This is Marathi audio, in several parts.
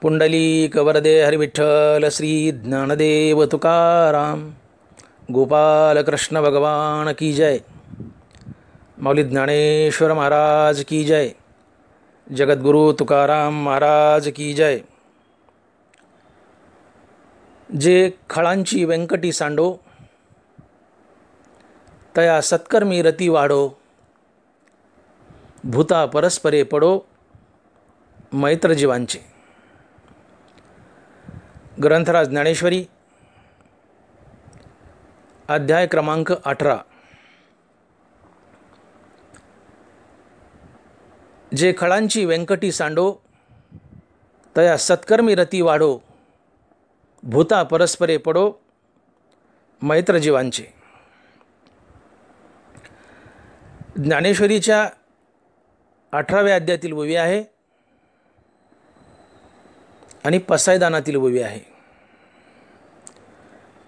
पुंडलिक वरदे हरिविठ्ठल श्री ज्ञानदेव तुकाराम गोपाल कृष्ण भगवान की जय। माऊली ज्ञानेश्वर महाराज की जय। जगद्गुरु तुकाराम महाराज की जय। जे खळांची व्यंकटी सांडो तया सत्कर्मी रती वाढो, भूता परस्परे पडो मैत्र जीवांचे। ग्रंथराज ज्ञानेश्वरी अध्याय क्रमांक 18। जे खळांची व्यंकटी सांडो तया सत्कर्मी रती वाढो, भूता परस्परे पडो मैत्र जीवांचे। ज्ञानेश्वरीच्या 18व्या अध्यायातील ओवी आहे आणि पसायदानातील ओवी आहे।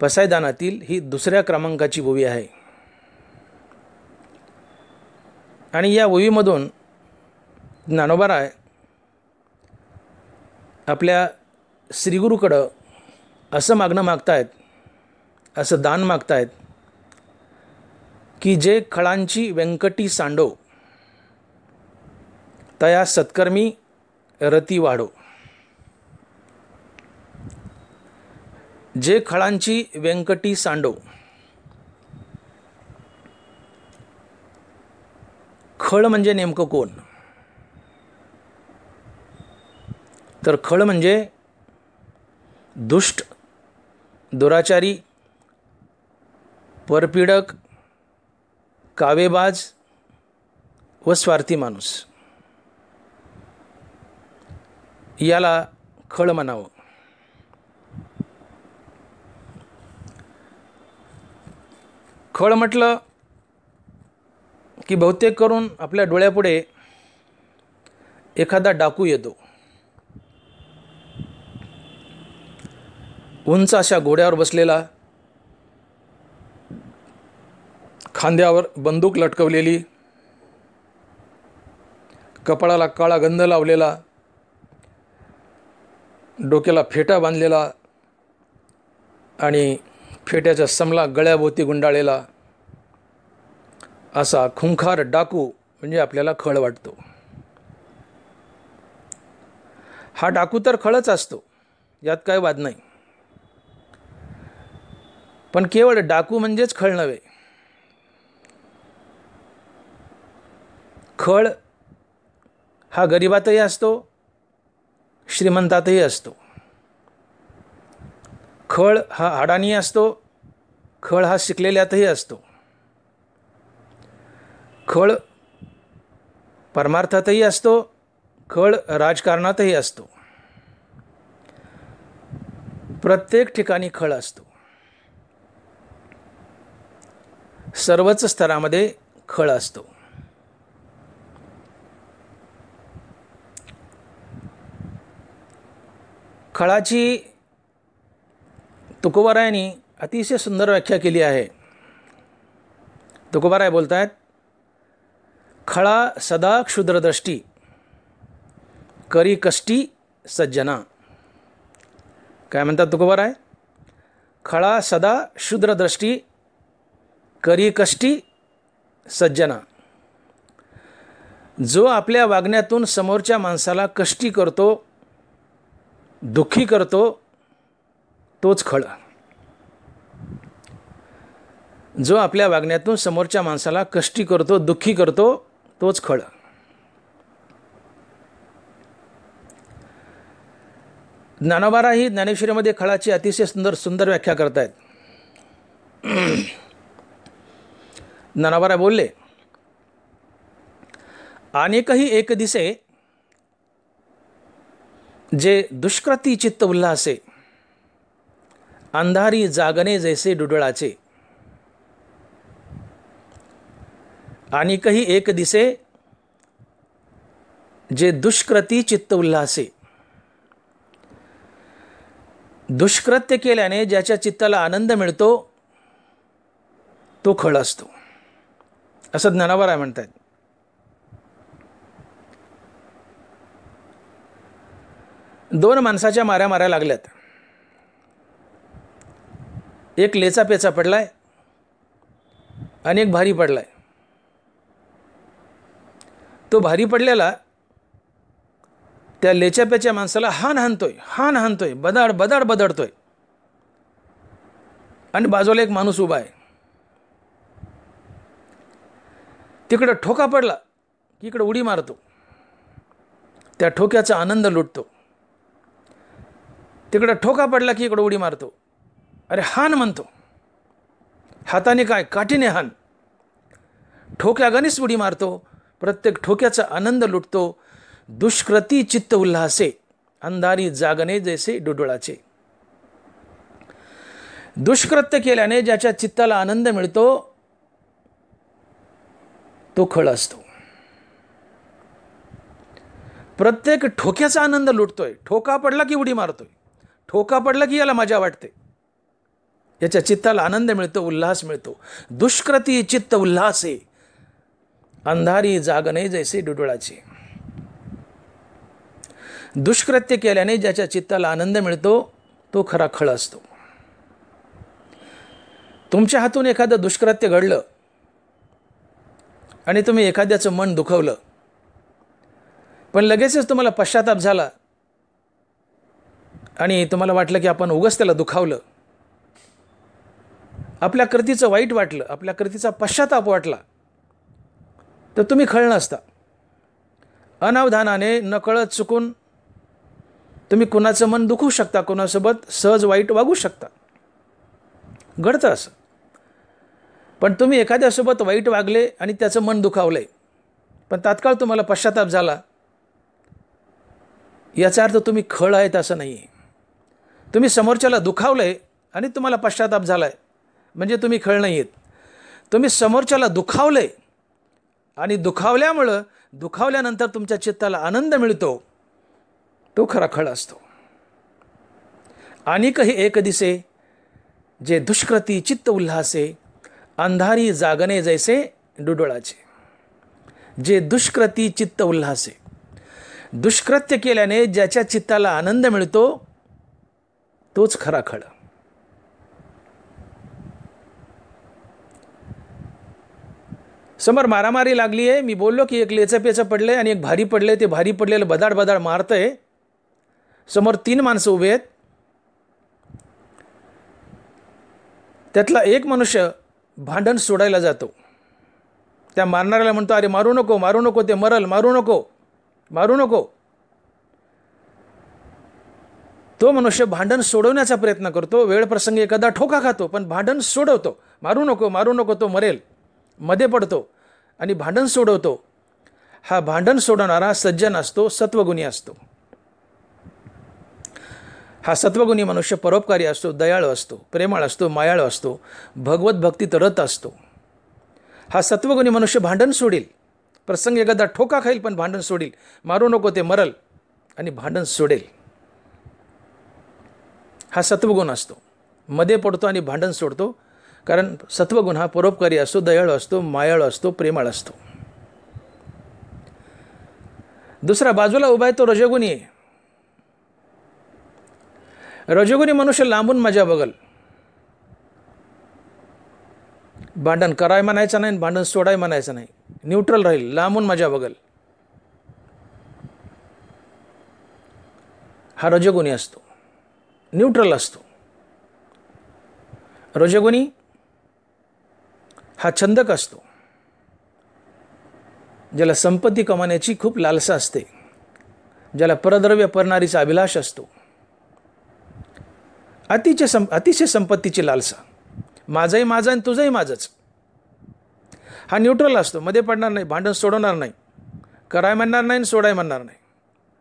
पसायदानातील ही दुसऱ्या क्रमांकाची ओवी आहे आणि या ओवीमधून ज्ञानोबाराय आपल्या श्रीगुरूकडं असं मागणं मागतायत, असं दान मागतायत की जे खळांची व्यंकटी सांडो तया सत्कर्मी रती वाढो। जे खळांची व्यंकटी सांडो, खळ म्हणजे नेमकं कोण? तर खळ म्हणजे दुष्ट, दुराचारी, परपीडक, कावेबाज व स्वार्थी माणूस याला खळ म्हणावं। खळ म्हटलं की बहुतेक करून आपल्या डोळ्यापुढे एखादा डाकू येतो। उंच अशा घोड्यावर बसलेला, खांद्यावर बंदूक लटकवलेली, कपाळाला काळा गंध लावलेला, डोक्याला फेटा बांधलेला आणि फेट्याचा समला गळ्याभोवती गुंडाळलेला असा खुंखार डाकू म्हणजे आपल्याला खळ वाटतो। हा डाकू तर खळच असतो, यात काय वाद नाही। पण केवळ डाकू म्हणजेच खळ नव्हे। खळ हा गरिबातही असतो, श्रीमंतातही असतो। खळ हा अडाणी असतो, खळ हा शिकलेल्यातही असतो। खळ परमार्थातही असतो, खळ राजकारणातही असतो। प्रत्येक ठिकाणी खळ असतो। सर्वच स्तरामध्ये खळ असतो। खळाची तुकोबारायांनी अतिशय सुंदर व्याख्या केली आहे। तुकोबाराय बोलतायत, खळा सदा क्षुद्रदृष्टी करी कष्टी सज्जना। काय म्हणतात तुकोबाराय? खळा सदा क्षुद्रदृष्टी करी कष्टी सज्जना। जो आपल्या वागण्यातून समोरच्या माणसाला कष्टी करतो, दुःखी करतो, तोच खळ। जो आपल्या वागण्यातून समोरच्या माणसाला कष्टी करतो, दुःखी करतो, तोच खळ। ज्ञानोबारा ही ज्ञानेश्वरीमध्ये खळाची अतिशय सुंदर व्याख्या करतायत। ज्ञानोबारा बोलले, अनेकही एक दिसे जे दुष्कृती चित्त उल्हासे, अंधारी जागणे जैसे डुडळाचे। अनेकही एक दिसे जे दुष्कृती चित्त उल्हासे, दुष्कृत्य केल्याने ज्याच्या चित्ताला आनंद मिळतो तो खळ असतो, असं ज्ञानोबाराय म्हणतात। दोन माणसाच्या माऱ्या लागल्यात. एक लेचा पेचा पडलाय आणि एक भारी पडलाय. तो भारी पडलेला त्या लेच्यापेच्या माणसाला हान हाणतोय, बदडतोय. आणि बाजूला एक माणूस उभा आहे. तिकडं ठोका पडला की इकडं उडी मारतो, त्या ठोक्याचा आनंद लुटतो. तिकडं ठोका पडला की इकडं उडी मारतो, अरे हान म्हणतो. हाताने काय, काठीने हान. ठोक्यागणीच उडी मारतो, प्रत्येक ठोक्याचा आनंद लुटतो. दुष्कृती चित्त उल्हासे, अंधारी जागणे जैसे डुडुळाचे. दुष्कृत्य केल्याने ज्याच्या चित्ताला आनंद मिळतो तो खळ असतो. प्रत्येक ठोक्याचा आनंद लुटतोय. ठोका पडला की उडी मारतोय, ठोका पडला की याला मजा वाटते, याच्या चित्ताला आनंद मिळतो, उल्हास मिळतो. दुष्कृती चित्त उल्हासे, अंधारी जागणे जैसे डुडुळाचे. दुष्कृत्य केल्याने ज्याच्या चित्ताला आनंद मिळतो तो खरा खळ असतो. तुमच्या हातून एखादं दुष्कृत्य घडलं आणि तुम्ही एखाद्याचं मन दुखवलं, पण लगेचच तुम्हाला पश्चाताप झाला आणि तुम्हाला वाटलं की आपण उगाच त्याला दुखावलं, आपल्या कृतीचं वाईट वाटलं, आपल्या कृतीचा पश्चाताप वाटला, तर तुम्ही खळ नसता. अनावधानाने नकळत चुकून तुम्ही कुणाचं मन दुखवू शकता, कुणासोबत सहज वाईट वागू शकता, घडतं असं. पण तुम्ही एखाद्यासोबत वाईट वागले आणि त्याचं मन दुखावलंय, पण तात्काळ तुम्हाला पश्चाताप झाला, याचा अर्थ तुम्ही खळ आहेत असं नाही आहे. तुम्ही समोरच्याला दुखावलंय आणि तुम्हाला पश्चाताप झालाय म्हणजे तुम्ही खळ नाही आहेत. तुम्ही समोरच्याला दुखावलंय आणि दुखावल्यानंतर तुमच्या चित्ताला आनंद मिळतो, तो खरा खळ असतो. अनेकही एक दिसे, जे दुष्कृती चित्त उल्हासे, अंधारी जागणे जैसे डुडुळाचे. जे दुष्कृती चित्त उल्हासे, दुष्कृत्य केल्याने ज्याच्या चित्ताला आनंद मिळतो तोच खरा खळ. समोर मारामारी लागली आहे, मी बोललो की एक लेचं पेचं पडलंय आणि एक भारी पडले. ते भारी पडलेलं बदाड मारतंय. समोर 3 माणसं उभे आहेत. त्यातला एक मनुष्य भांडण सोडायला जातो. त्या मारणाऱ्याला म्हणतो, अरे मारू नको, ते मरल, मारू नको. तो मनुष्य भांडण सोडवण्याचा प्रयत्न करतो. वेळ प्रसंगी एखादा ठोका खातो, पण भांडण सोडवतो. मारू नको, तो मरेल. मध्ये पडतो आणि भांडण सोडवतो. हा भांडण सोडवणारा सज्जन असतो, सत्वगुणी असतो. हा सत्वगुणी मनुष्य परोपकारी असतो, दयाळू असतो, प्रेमळ असतो, मायाळू असतो, भगवत भक्तीत रत असतो. हा सत्वगुणी मनुष्य भांडण सोडील, प्रसंग एखादा ठोका खाईल पण भांडण सोडील. मारू नको, ते मरल, आणि भांडण सोडेल. हा सत्वगुण असतो. मध्ये पडतो आणि भांडण सोडतो, कारण सत्वगुण हा परोपकारी असतो, दयाळू असतो, मायाळू असतो, प्रेमळ असतो. दुसरा बाजूला उभा आहे तो रजोगुणी आहे. रजोगुणी मनुष्य लांबून मजा बघल. भांडण कराय म्हणायचं नाही, भांडण सोडाय म्हणायचं नाही, न्यूट्रल राहील, लांबून मजा बघल. हा रजोगुणी असतो, न्यूट्रल असतो. रजोगुणी हा छंदक असतो, ज्याला संपत्ती कमावण्याची खूप लालसा असते, ज्याला परद्रव्य परणारीचा अभिलाष असतो, अतिशय संपत्तीची लालसा, माझंही माझं आणि तुझंही माझंच. हा न्यूट्रल असतो, मध्ये पडणार नाही, भांडण सोडवणार नाही, कराय म्हणणार नाही, सोडाय म्हणणार नाही,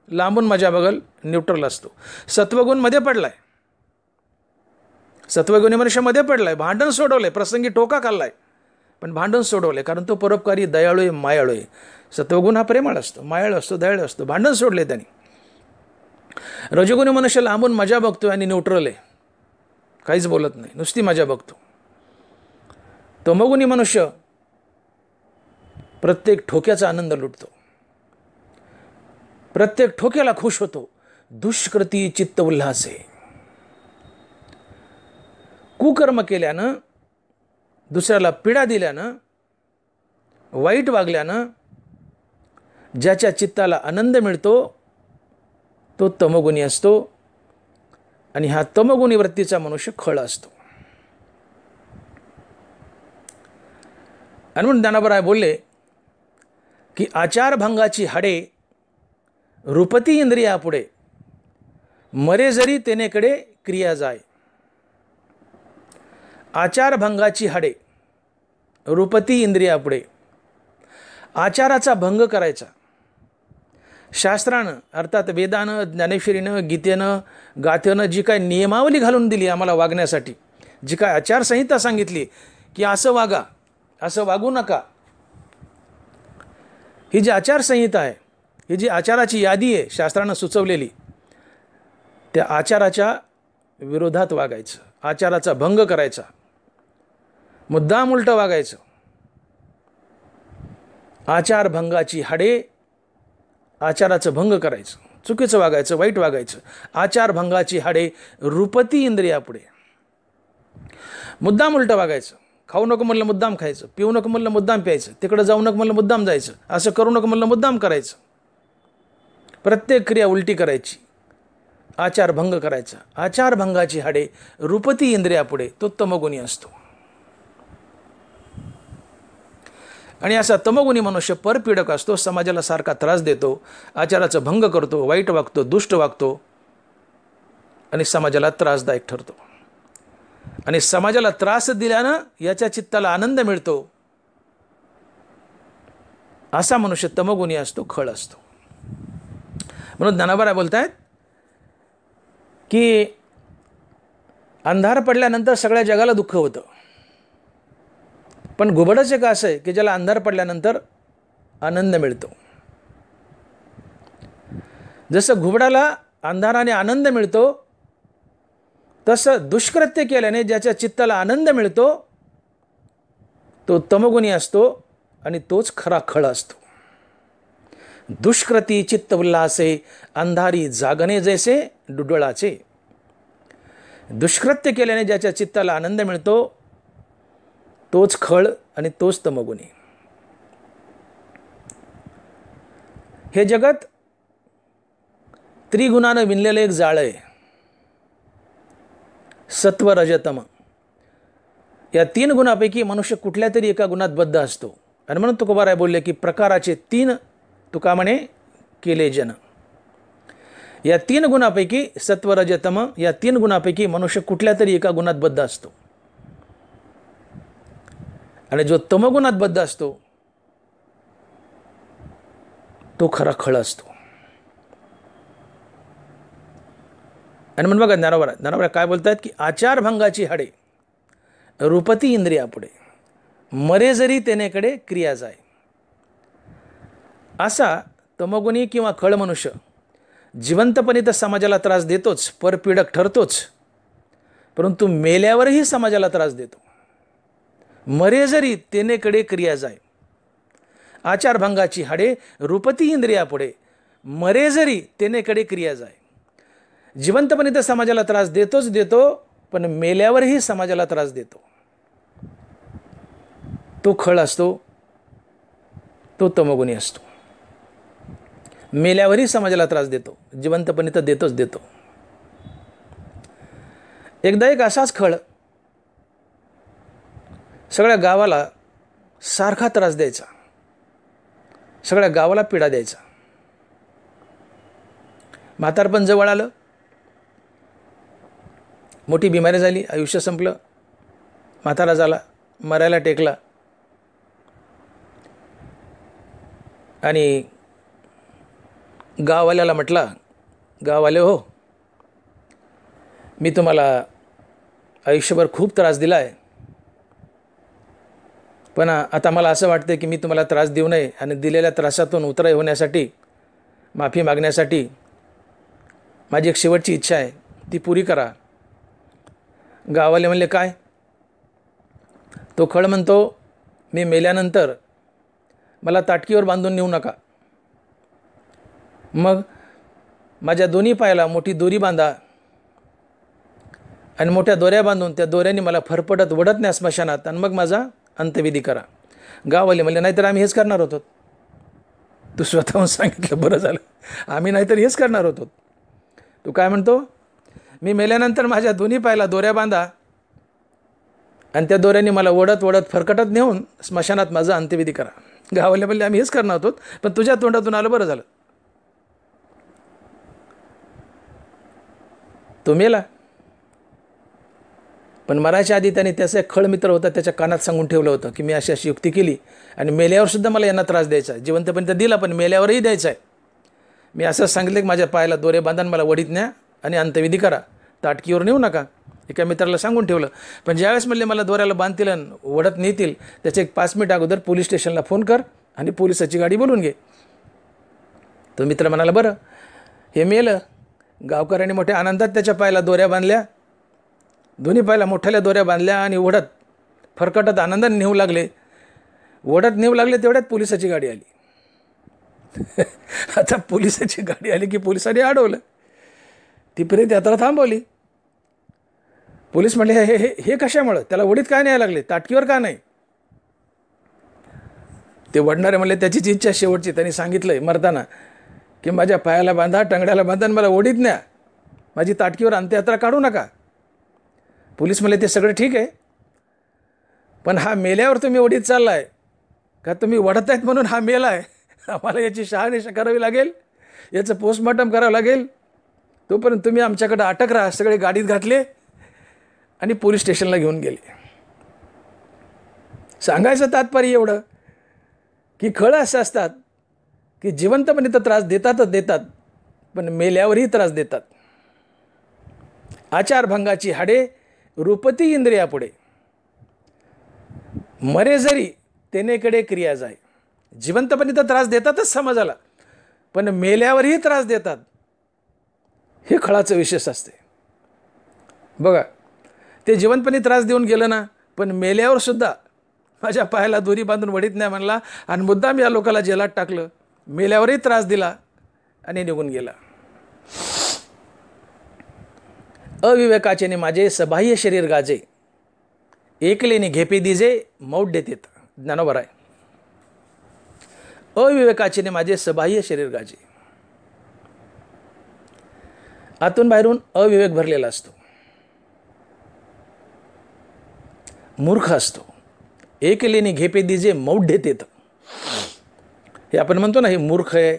लांबून मजा बघल, न्यूट्रल असतो. सत्वगुण मध्ये पडलाय, सत्वगुणी मनुष्य मध्ये पडलाय, भांडण सोडवलंय, प्रसंगी टोका खाल्लाय, पण भांडण सोडवलंय, कारण तो परोपकारी, दयाळू आहे, मायाळू आहे. सत्वगुण हा प्रेमळ असतो, मायाळू असतो, दयाळू असतो, भांडण सोडले त्यांनी. रजोगुणी मनुष्य लांबून मजा बघतोय आणि न्यूट्रल आहे, काहीच बोलत नाही, नुसती मजा बघतो. तमोगुणी मनुष्य प्रत्येक ठोक्याचा आनंद लुटतो, प्रत्येक ठोक्याला खुश होतो, दुष्कृती चित्त उल्हासे. कुकर्म केल्यानं, दुसऱ्याला पीडा दिल्यानं, वाईट वागल्यानं ज्याच्या चित्ताला आनंद मिळतो तो तमोगुणी असतो आणि हा तमोगुणी वृत्तीचा मनुष्य खळ असतो. आणि म्हणून ज्ञानोबा बोलले की आचारभंगाची हाडे रूपती इंद्रियापुढे, मरे जरी तेनेकडे क्रिया जाय. आचारभंगाची हाडे रूपती इंद्रियापुढे, आचाराचा भंग करायचा. शास्त्रानं अर्थात वेदानं, ज्ञानेश्वरीनं, गीतेनं, गाथेनं जी काय नियमावली घालून दिली आम्हाला वागण्यासाठी, जी काय आचारसंहिता सांगितली की असं वागा, असं वागू नका, ही जी आचारसंहिता आहे, ही जी आचाराची यादी आहे शास्त्रानं सुचवलेली, त्या आचाराच्या विरोधात वागायचं, आचाराचा भंग करायचा, मुद्दाम उलटं वागायचं. आचारभंगाची हाडे, आचाराचं भंग करायचं, चुकीचं वागायचं, वाईट वागायचं. आचारभंगाची हाडे रूपती इंद्रियापुढे, मुद्दाम उलटं वागायचं. खाऊ नको म्हणलं मुद्दाम खायचं, पिऊ नको म्हणलं मुद्दाम प्यायचं, तिकडं जाऊ नको म्हणलं मुद्दाम जायचं, असं करू नको म्हणलं मुद्दाम करायचं. प्रत्येक क्रिया उलटी करायची, आचारभंग करायचा. आचारभंगाची हाडे रूपती इंद्रियापुढे, तो तमोगुणी असतो. आणि असा तमोगुणी मनुष्य परपीडक असतो, समाजाला सारखा त्रास देतो, आचाराचा भंग करतो, वाईट वागतो, दुष्ट वागतो आणि समाजाला त्रासदायक ठरतो. आणि समाजाला त्रास दिल्यानं याच्या चित्ताला आनंद मिळतो, असा मनुष्य तमोगुणी असतो, खळ असतो. म्हणून ज्ञानोबा बोलतायत की अंधार पडल्यानंतर सगळ्या जगाला दुःख होतं, पण घुबडच एक असं आहे की ज्याला अंधार पडल्यानंतर आनंद मिळतो. जसं घुबडाला अंधाराने आनंद मिळतो, तसं दुष्कृत्य केल्याने ज्याच्या चित्ताला आनंद मिळतो तो तमोगुणी असतो आणि तोच खरा खळ असतो. दुष्कृती चित्त उल्हासे, अंधारी जागणे जैसे डुडळाचे. दुष्कृत्य केल्याने ज्याच्या चित्ताला आनंद मिळतो तोच खळ आणि तोच तमोगुणी. हे जगत त्रिगुणानं विणलेलं एक जाळं आहे. सत्व रजतम या 3 गुणापैकी मनुष्य कुठल्या तरी एका गुणात बद्ध असतो. आणि म्हणून तुकोबाराय बोलले की प्रकाराचे 3 तुका म्हणे केले जन. या 3 गुणापैकी सत्व रजतम या 3 गुणापैकी मनुष्य कुठल्या तरी एका गुणात बद्ध असतो. आणि जो तमोगुणात बद्ध असतो तो खरा खळ असतो. आणि म्हणून बघा ज्ञानोबा काय बोलतात की आचारभंगाची हाडे रूपती इंद्रियापुढे, मरे जरी तेनेकडे क्रिया जाय. असा तमोगुणी किंवा खळ मनुष्य जिवंतपणे तर समाजाला त्रास देतोच, परपीडक ठरतोच, परंतु मेल्यावरही समाजाला त्रास देतो. मरे जरी तेनेकडे क्रिया जाय. आचारभंगाची हाडे रूपती इंद्रियापुढे, मरे जरी तेनेकडे क्रिया जाय. जिवंतपणे तर समाजाला त्रास देतोच देतो, पण मेल्यावरही समाजाला त्रास देतो. तो खळ असतो, तो तमोगुणी असतो. मेल्यावरही समाजाला त्रास देतो, जिवंतपणे तर देतोच देतो. एकदा एक असाच खळ सगळ्या गावाला सारखा त्रास द्यायचा, सगळ्या गावाला पीडा द्यायचा. म्हातारपण जवळ आलं, मोठी बिमारी झाली, आयुष्य संपलं, म्हातारा झाला, मरायला टेकला. आणि गाववाल्याला म्हटला, गाववाले हो, मी तुम्हाला आयुष्यभर खूप त्रास दिला आहे, पण आता मला असं वाटतं की मी तुम्हाला त्रास देऊ नये आणि दिलेल्या त्रासातून उतराई होण्यासाठी, माफी मागण्यासाठी माझी एक शेवटची इच्छा आहे, ती पुरी करा. गाववाले म्हणले काय? तो खळ म्हणतो, मी मेल्यानंतर मला ताटकीवर बांधून नेऊ नका. मग माझ्या दोन्ही पायाला मोठी दोरी बांधा आणि मोठ्या दोऱ्या बांधून त्या दोऱ्याने मला फरफटत वडत न्या स्मशानात आणि मग माझा अंत्यविधी करा. गाववाले म्हणले नाहीतर आम्ही हेच करणार होतो. तू स्वतःहून सांगितलं बरं झालं, आम्ही नाहीतर हेच करणार होतो. तू काय म्हणतो, मी मेल्यानंतर माझ्या दोन्ही पायाला दोऱ्या बांधा आणि त्या दोऱ्याने मला ओढत ओढत फरकटत नेऊन स्मशानात माझा अंत्यविधी करा. गाववाले म्हणले आम्ही हेच करणार होतो, पण तुझ्या तोंडातून आलं बरं झालं. तो मेला, पण मरायच्या आधी त्याने त्याचा एक खळ मित्र होता, त्याच्या कानात सांगून ठेवलं होतं की मी अशी अशी युक्ती केली आणि मेल्यावर सुद्धा मला यांना त्रास द्यायचा आहे. जिवंतपर्यंत दिला पण मेल्यावरही द्यायचा आहे. मी असं सांगितलं की माझ्या पायाला दोरे बांधून मला वडीत न्या आणि अंत्यविधी करा, ताटकीवर नेऊ नका. एका मित्राला सांगून ठेवलं. पण ज्यावेळेस म्हणले मला दोऱ्याला बांधतील आणि वडत नेतील, त्याचे एक 5 मिनिट अगोदर पोलीस स्टेशनला फोन कर आणि पोलिसाची गाडी बोलवून घे. तो मित्र म्हणाला बरं. हे मेलं. गावकऱ्यांनी मोठ्या आनंदात त्याच्या पायाला दोऱ्या बांधल्या, दोन्ही पायाला मोठ्याल्या दोऱ्या बांधल्या आणि ओढत फरकटत आनंदाने नेऊ लागले. ओढत नेऊ लागले तेवढ्यात पोलिसाची गाडी आली. आता पोलिसाची गाडी आली की पोलिसांनी अडवलं. तीपर्यंत यात्रा थांबवली. पोलीस म्हणले हे हे हे कशामुळं, त्याला ओढीत काय न्यायला लागले, ताटकीवर का नाही. ते वडणारे म्हणले त्याचीच इच्छा शेवटची. त्यांनी सांगितलंय मरताना की माझ्या पायाला बांधा, टंगड्याला बांधा, मला ओढीत न्या, माझी ताटकीवर अंत्ययात्रा काढू नका. पोलीस म्हणले ते सगळं ठीक आहे, पण हा मेल्यावर तुम्ही ओढीत चाललाय का, तुम्ही वडत आहेत म्हणून हा मेला आहे. आम्हाला याची शहानिशा करावी लागेल, याचं पोस्टमॉर्टम करावं लागेल. तोपर्यंत तुम्ही आमच्याकडे अटक राहा. सगळे गाडीत घातले आणि पोलीस स्टेशनला घेऊन गेले. सांगायचं तात्पर्य एवढं की खळं असं असतात की जिवंतपणे तर त्रास देतातच देतात, पण मेल्यावरही त्रास देतात. आचारभंगाची हाडे रूपती इंद्रियापुढे, मरे जरी तेनेकडे क्रिया जाय. जिवंतपणे तर त्रास देतातच समाजाला, पण मेल्यावरही त्रास देतात. हे खळाचं विशेष असते. बघा, ते जिवंतपणे त्रास देऊन गेलं ना, पण मेल्यावर सुद्धा माझ्या पायाला दोरी बांधून वडीत नाही म्हणला आणि मुद्दाम या लोकाला जेलात टाकलं. मेल्यावरही त्रास दिला आणि निघून गेला. अविवेकाचे माझे सबाह्य शरीर गाजे, एकलेने घेपे दिजे मौढ देतेत. ज्ञानोबर आहे. अविवेकाचे माझे सबाह्य शरीर गाजे. आतून बाहेरून अविवेक भरलेला असतो, मूर्ख असतो. एकलेने घेपे दिजे मौढ देतेत. हे आपण म्हणतो ना, हे मूर्ख आहे,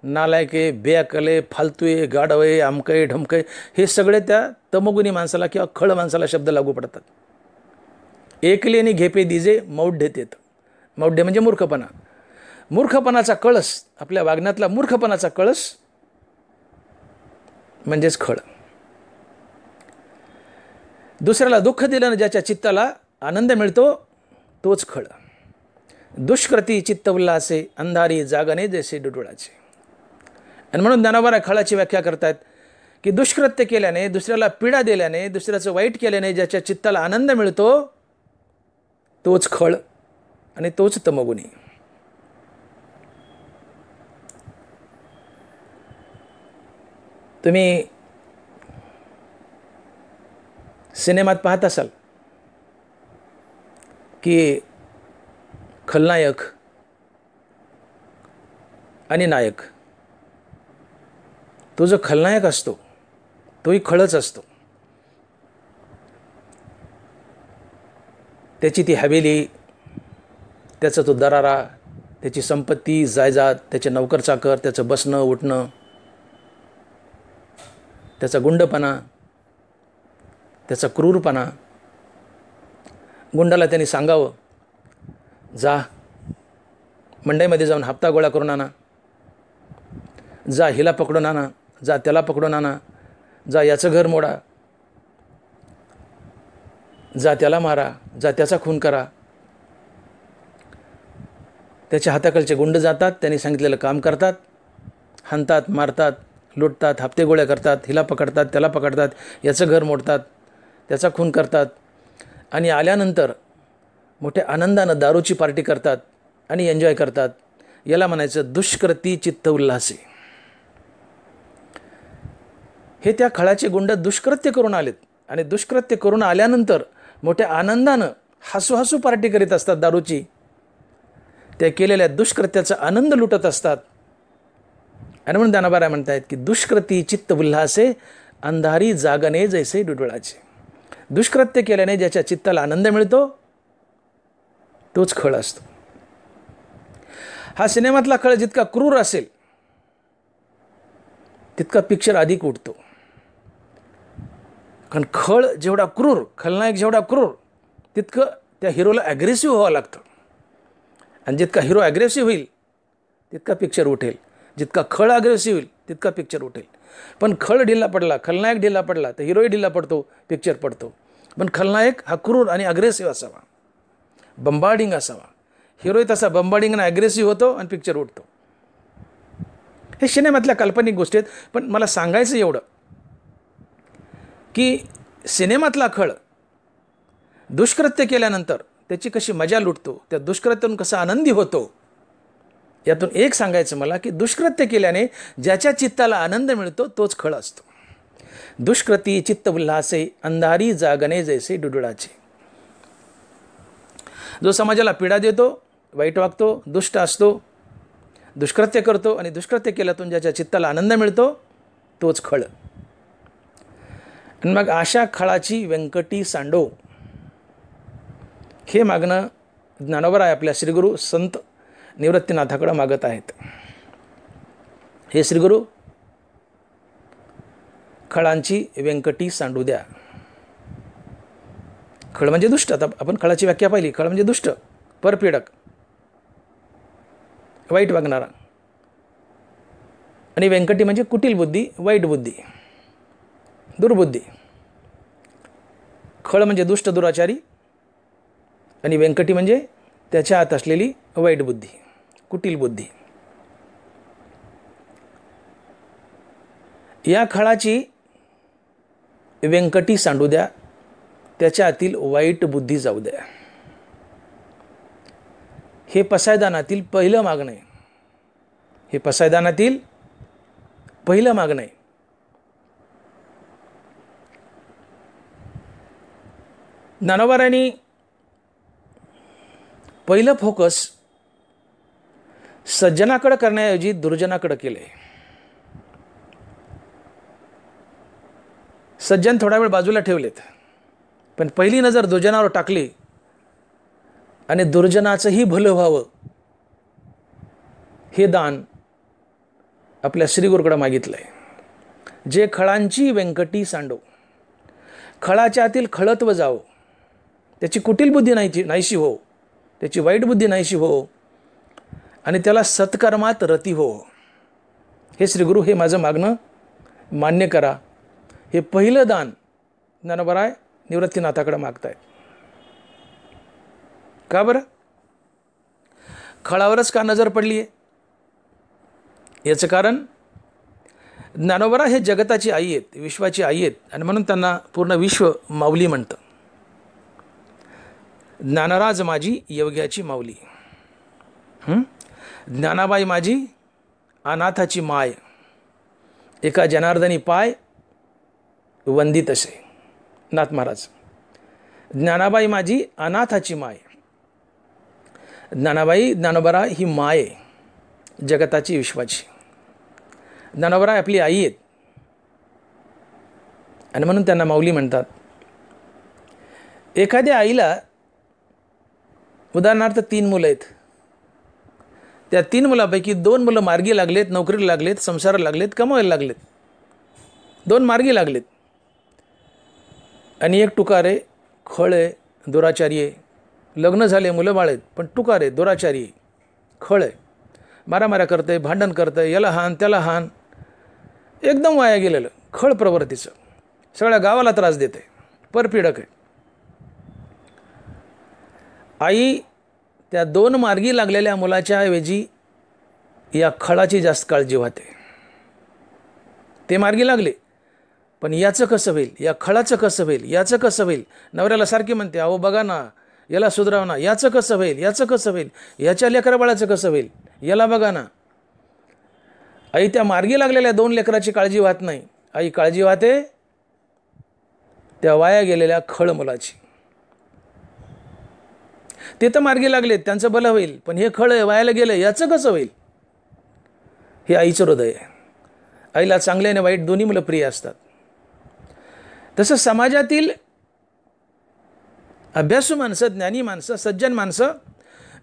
नालायक आहे, बेअक्कल आहे, फालतू आहे, गाढव आहे, अमकं आहे, ढमकं आहे, हे सगळे त्या तमोगुणी माणसाला किंवा खळ माणसाला शब्द लागू पडतात. एकलेने घेपे दिजे मौढ देतेत. मौढ्य म्हणजे मूर्खपणा. मूर्खपणाचा कळस, आपल्या वागण्यातला मूर्खपणाचा कळस म्हणजेच खळ. दुसऱ्याला दुःख दिल्यानं ज्याच्या चित्ताला आनंद मिळतो तोच खळ. दुष्कृती चित्त उल्हासे, अंधारी जागणे जैसे डुडुळाचे. आणि म्हणून ज्ञानोबा खळाची व्याख्या करतात की दुष्कृत्य केल्याने, दुसऱ्याला पीडा दिल्याने, दुसऱ्याचं वाईट केल्याने ज्याच्या चित्ताला आनंद मिळतो तोच खळ आणि तोच तमोगुणी. तुम्ही सिनेमात पाहत असाल की खलनायक आणि नायक, तो जो खलनायक असतो तोही खळच असतो. त्याची ती हवेली, त्याचा तो दरारा, त्याची संपत्ती जायदाद, त्याचे नौकर चाकर, त्याचं बसणं उठणं, त्याचा गुंडपणा, त्याचा क्रूरपणा. गुंडाला त्यांनी सांगावं, जा मंडईमध्ये जाऊन हप्ता गोळा करून आणा, जा हिला पकडून आणा, जा त्याला पकडून आणा, जा याचं घर मोडा, जा त्याला मारा, जा त्याचा खून करा. त्याच्या हाताखालचे गुंड जातात, त्यांनी सांगितलेलं काम करतात, हाणतात, मारतात, लुटतात, हप्ते गोळ्या करतात, हिला पकडतात, त्याला पकडतात, याचं घर मोडतात, त्याचा खून करतात आणि आल्यानंतर मोठ्या आनंदानं दारूची पार्टी करतात आणि एन्जॉय करतात. याला म्हणायचं दुष्कृती चित्त उल्हासे. हे त्या खळाचे गुंड दुष्कृत्य करून आलेत आणि दुष्कृत्य करून आल्यानंतर मोठ्या आनंदानं हसू पार्टी करीत असतात दारूची. त्या केलेल्या दुष्कृत्याचा आनंद लुटत असतात. आणि म्हणून ज्ञानोबा म्हणतायत की दुष्कृती चित्त उल्हासे अंधारी जागणे जैसे डुडुळाचे. दुष्कृत्य केल्याने ज्याच्या चित्ताला आनंद मिळतो तोच खळ असतो. हा सिनेमातला खळ जितका क्रूर असेल तितका पिक्चर अधिक उठतो. कारण खळ जेवढा क्रूर, खलनायक जेवढा क्रूर, तितकं त्या हिरोला ॲग्रेसिव्ह व्हावं लागतं. आणि जितका हिरो ॲग्रेसिव्ह होईल तितका पिक्चर उठेल. जितका खळ ॲग्रेसिव्ह होईल तितका पिक्चर उठेल. पण खळ ढिला पडला, खलनायक ढिला पडला तर हिरोही ढिला पडतो, पिक्चर पडतो. पण खलनायक हा क्रूर आणि अग्रेसिव्ह असावा, बंबार्डिंग असावा. हिरोही तसा बंबार्डिंग आणि ॲग्रेसिव्ह होतो आणि पिक्चर उठतो. हे सिनेमातल्या काल्पनिक गोष्टी आहेत. पण मला सांगायचं एवढं की सिनेमातला खळ दुष्कृत्य केल्यानंतर त्याची कशी मजा लुटतो, त्या दुष्कृत्यातून कसा आनंदी होतो, यातून एक सांगायचं मला की दुष्कृत्य केल्याने ज्याच्या चित्ताला आनंद मिळतो तोच खळ असतो. दुष्कृती चित्त उल्हासे अंधारी जागणे जैसे डुडुळाचे. जो समाजाला पीडा देतो, वाईट वागतो, दुष्ट असतो, दुष्कृत्य करतो आणि दुष्कृत्य केल्यातून ज्याच्या चित्ताला आनंद मिळतो तोच खळ. आणि मग अशा खळाची व्यंकटी सांडो हे मागणं ज्ञानोबराय आपल्या श्रीगुरू संत निवृत्तीनाथाकडं मागत आहेत. हे श्रीगुरू, खळांची व्यंकटी सांडू द्या. खळ म्हणजे दुष्ट. आता आपण खळाची व्याख्या पाहिली. खळ म्हणजे दुष्ट, परपीडक, वाईट वागणारा. आणि व्यंकटी म्हणजे कुटील बुद्धी, वाईट बुद्धी, दुर्बुद्धी. खळ म्हणजे दुष्ट दुराचारी आणि व्यंकटी म्हणजे त्याच्या आत असलेली वाईट बुद्धी, कुटील बुद्धी. या खळाची व्यंकटी सांडू द्या, त्याच्या आतील वाईट बुद्धी जाऊ द्या. हे पसायदानातील पहिलं मागणं आहे. हे पसायदानातील पहिलं मागणं आहे. ज्ञानोबारायांनी पहिलं फोकस सज्जनाकडं करण्याऐवजी दुर्जनाकडं केलं आहे. सज्जन थोडा वेळ बाजूला ठेवलेत, पण पहिली नजर दुर्जनावर टाकली आणि दुर्जनाचंही भलं व्हावं हे दान आपल्या श्रीगुरूकडं मागितलं आहे. जे खळांची व्यंकटी सांडो, खळाच्या आतील खळत्व जावो, त्याची कुटील बुद्धी नाहीशी हो, त्याची वाईट बुद्धी नाहीशी हो आणि त्याला सत्कर्मात रती हो. हे श्रीगुरू, हे माझं मागणं मान्य करा. हे पहिलं दान ज्ञानोबराय निवृत्तीनाथाकडं मागतायत. का बरं? खळावरच का नजर पडली आहे? याचं कारण ज्ञानोबराय हे जगताची आई आहेत, विश्वाची आई आहेत आणि म्हणून त्यांना पूर्ण विश्व माऊली म्हणतं. ज्ञानराज माझी योग्याची माऊली, ज्ञानाबाई माझी अनाथाची माय, एका जनार्दनी पाय वंदित असे. नाथ महाराज, ज्ञानाबाई माझी अनाथाची माय. ज्ञानाबाई, ज्ञानोबराय ही माय आहे जगताची, विश्वाची. ज्ञानोबराय आपली आई आहेत आणि म्हणून त्यांना माऊली म्हणतात. एखाद्या आईला उदाहरणार्थ 3 मुलं आहेत. त्या 3 मुलापैकी 2 मुलं मार्गी लागलेत, नोकरीला लागलेत, संसाराला लागलेत, कमवायला लागलेत. 2 मार्गी लागलेत आणि एक टुकार आहे, खळ आहे, दुराचारी आहे. लग्न झाले, मुलं बाळ आहेत, पण टुकार आहे, दुराचारी आहे, खळ आहे, मारामाऱ्या करतंय, भांडण करतंय, याला हान त्याला हान, एकदम वाया गेलेलं खळ प्रवृत्तीचं, सगळ्या गावाला त्रास देते, परपीडक आहे. आई त्या 2 मार्गी लागलेल्या मुलाच्या ऐवजी या खळाची जास्त काळजी वाहते. ते मार्गी लागले, पण याचं कसं होईल, या खळाचं कसं होईल, याचं कसं होईल. नवऱ्याला सारखी म्हणते, अहो बघा ना, याला सुधराव ना, याचं कसं होईल, याचं कसं होईल, याच्या लेकराबाळाचं कसं होईल, याला बघा ना. आई त्या मार्गी लागलेल्या 2 लेकराची काळजी वाहत नाही आई काळजी वाहते त्या वाया गेलेल्या खळ मुलाची. ते तर मार्गी लागलेत, त्यांचं भलं होईल, पण हे खळ वायाला गेलं याचं कसं होईल? हे आईचं हृदय आहे. आईला चांगले आणि वाईट दोन्ही मुलं प्रिय असतात. तसं समाजातील अभ्यासू माणसं, ज्ञानी माणसं, सज्जन माणसं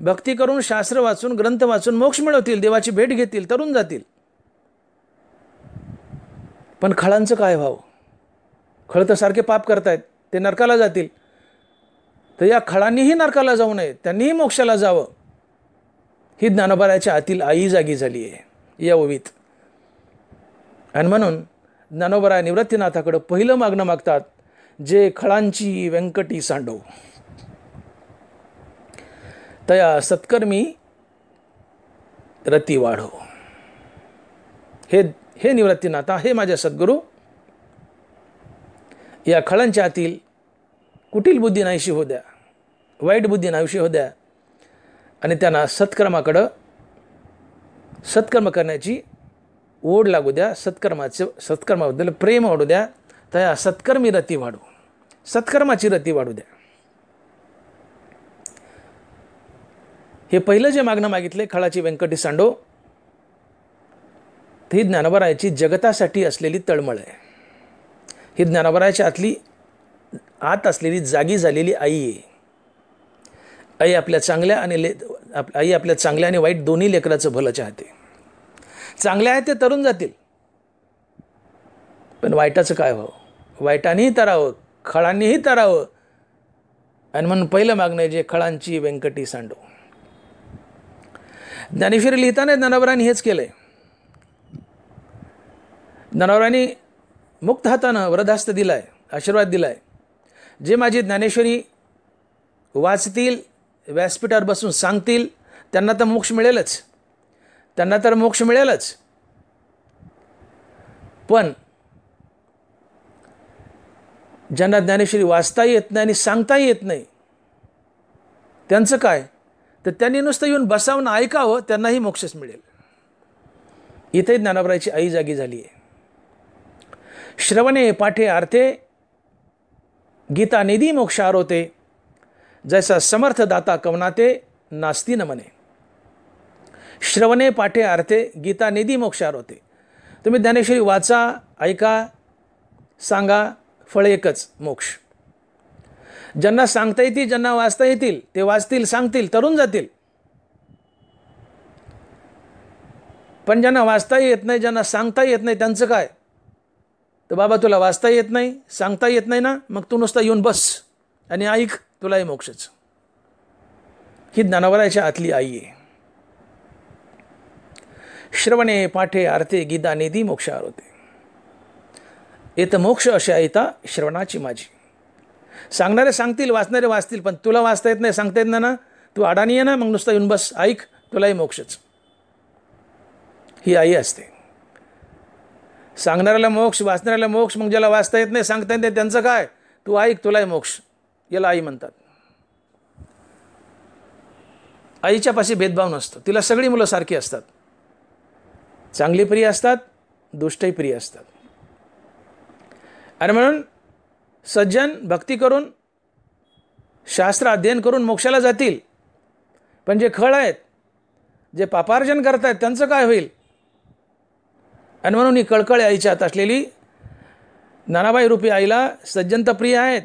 भक्ती करून, शास्त्र वाचून, ग्रंथ वाचून मोक्ष मिळवतील, देवाची भेट घेतील, तरुण जातील. पण खळांचं काय व्हावं? खळ तर सारखे पाप करतायत, ते नरकाला जातील. तर या खळांनीही नरकाला जाऊ नये, त्यांनीही मोक्षाला जावं. ही ज्ञानोबाराच्या आतील आई जागी झाली आहे या ओवीत. आणि म्हणून ज्ञानोबराय निवृत्तीनाथाकडं पहिलं मागणं मागतात, जे खळांची व्यंकटी सांडो तया सत्कर्मी रती वाढो. हे निवृत्तीनाथा, हे माझ्या सद्गुरू, या खळांच्या आतील कुटील बुद्धी नाहीशी होऊ द्या, वाईट बुद्धी नाहीशी होऊ द्या, आणि त्यांना सत्कर्म करण्याची ओढ लागू द्या, सत्कर्माबद्दल प्रेम वाढू द्या, त्या सत्कर्मी रती वाढू, सत्कर्माची रती वाढू द्या. हे पहिलं जे मागणं मागितले, खळाची व्यंकटी सांडो, ही ज्ञानोबरायाची जगतासाठी असलेली तळमळ आहे. ही ज्ञानोबरायाच्या आत असलेली जागी झालेली आई आहे. आई आपल्या चांगल्या आणि वाईट दोन्ही लेकराचं भलं चाहते. चांगले आहे ते तरुण जातील, पण वाईटाचं काय व्हावं? वाईटानेही तरावं, खळांनीही तरावं. आणि म्हणून पहिलं मागणं आहे, जे खळांची व्यंकटी सांडो. ज्ञानेश्वरी लिहिताना ज्ञानोबरायांनी हेच केलंय. ज्ञानोबरायांनी मुक्त हातानं वरदहस्त दिलाय, आशीर्वाद दिलाय. जे माझी ज्ञानेश्वरी वाचतील, व्यासपीठावर बसून सांगतील, त्यांना तर मोक्ष मिळेलच, पण ज्यांना ज्ञानेश्वरी वाचताही येत नाही आणि सांगताही येत नाही, त्यांचं काय? तर त्यांनी नुसतं येऊन बसावून ऐकावं, त्यांनाही मोक्षच मिळेल. इथे ज्ञानोबरायाची आई जागी झाली आहे. श्रवणे पाठे आर्थे गीता निधी मोक्ष आरोते, जैसा समर्थ दाता कवनाते नास्ती न मने. श्रवणे पाठे आर्थे गीता निधी मोक्ष आरोते. तुम्ही ज्ञानेश्वरी वाचा, ऐका, सांगा, फळ एकच, मोक्ष. ज्यांना सांगता येतील, ज्यांना वाचता येतील, ते वाचतील, सांगतील, तरुण जातील. पण ज्यांना वाचता येत नाही, ज्यांना सांगता येत नाही, त्यांचं काय? तर बाबा, तुला वाचता येत नाही, सांगता येत नाही ना, मग तू नुसता येऊन बस आणि ऐक, तुलाही मोक्षच. ही ज्ञानोबरायाच्या आतली आई आहे. श्रवणे पाठे आर्थे गीता निधी मोक्ष आरोते. येत मोक्ष अशा येता श्रवणाची माझी. सांगणारे सांगतील, वाचणारे वाचतील, पण तुला वाचता येत नाही, सांगता येत नाही ना, तू अडाणी आहे ना, मग नुसता येऊन बस, ऐक, तुलाही मोक्षच. ही आई असते. सांगणाऱ्याला मोक्ष, वाचणाऱ्याला मोक्ष. मग ज्याला वाचता येत नाही, सांगता येत नाही, त्यांचं काय? तू ऐक, तुलाही मोक्ष. याला आई म्हणतात. आईच्या पाशी भेदभाव नसतो. तिला सगळी मुलं सारखी असतात. चांगली प्रिय असतात, दुष्टही प्रिय असतात. आणि म्हणून सज्जन भक्ती करून, शास्त्र अध्ययन करून मोक्षाला जातील. पण जे खळ आहेत, जे पापार्जन करत आहेत, त्यांचं काय होईल? आणि म्हणून ही कळकळ आईच्या हात असलेली ज्ञानाबाई रूपी आईला सज्जन तर प्रिय आहेत,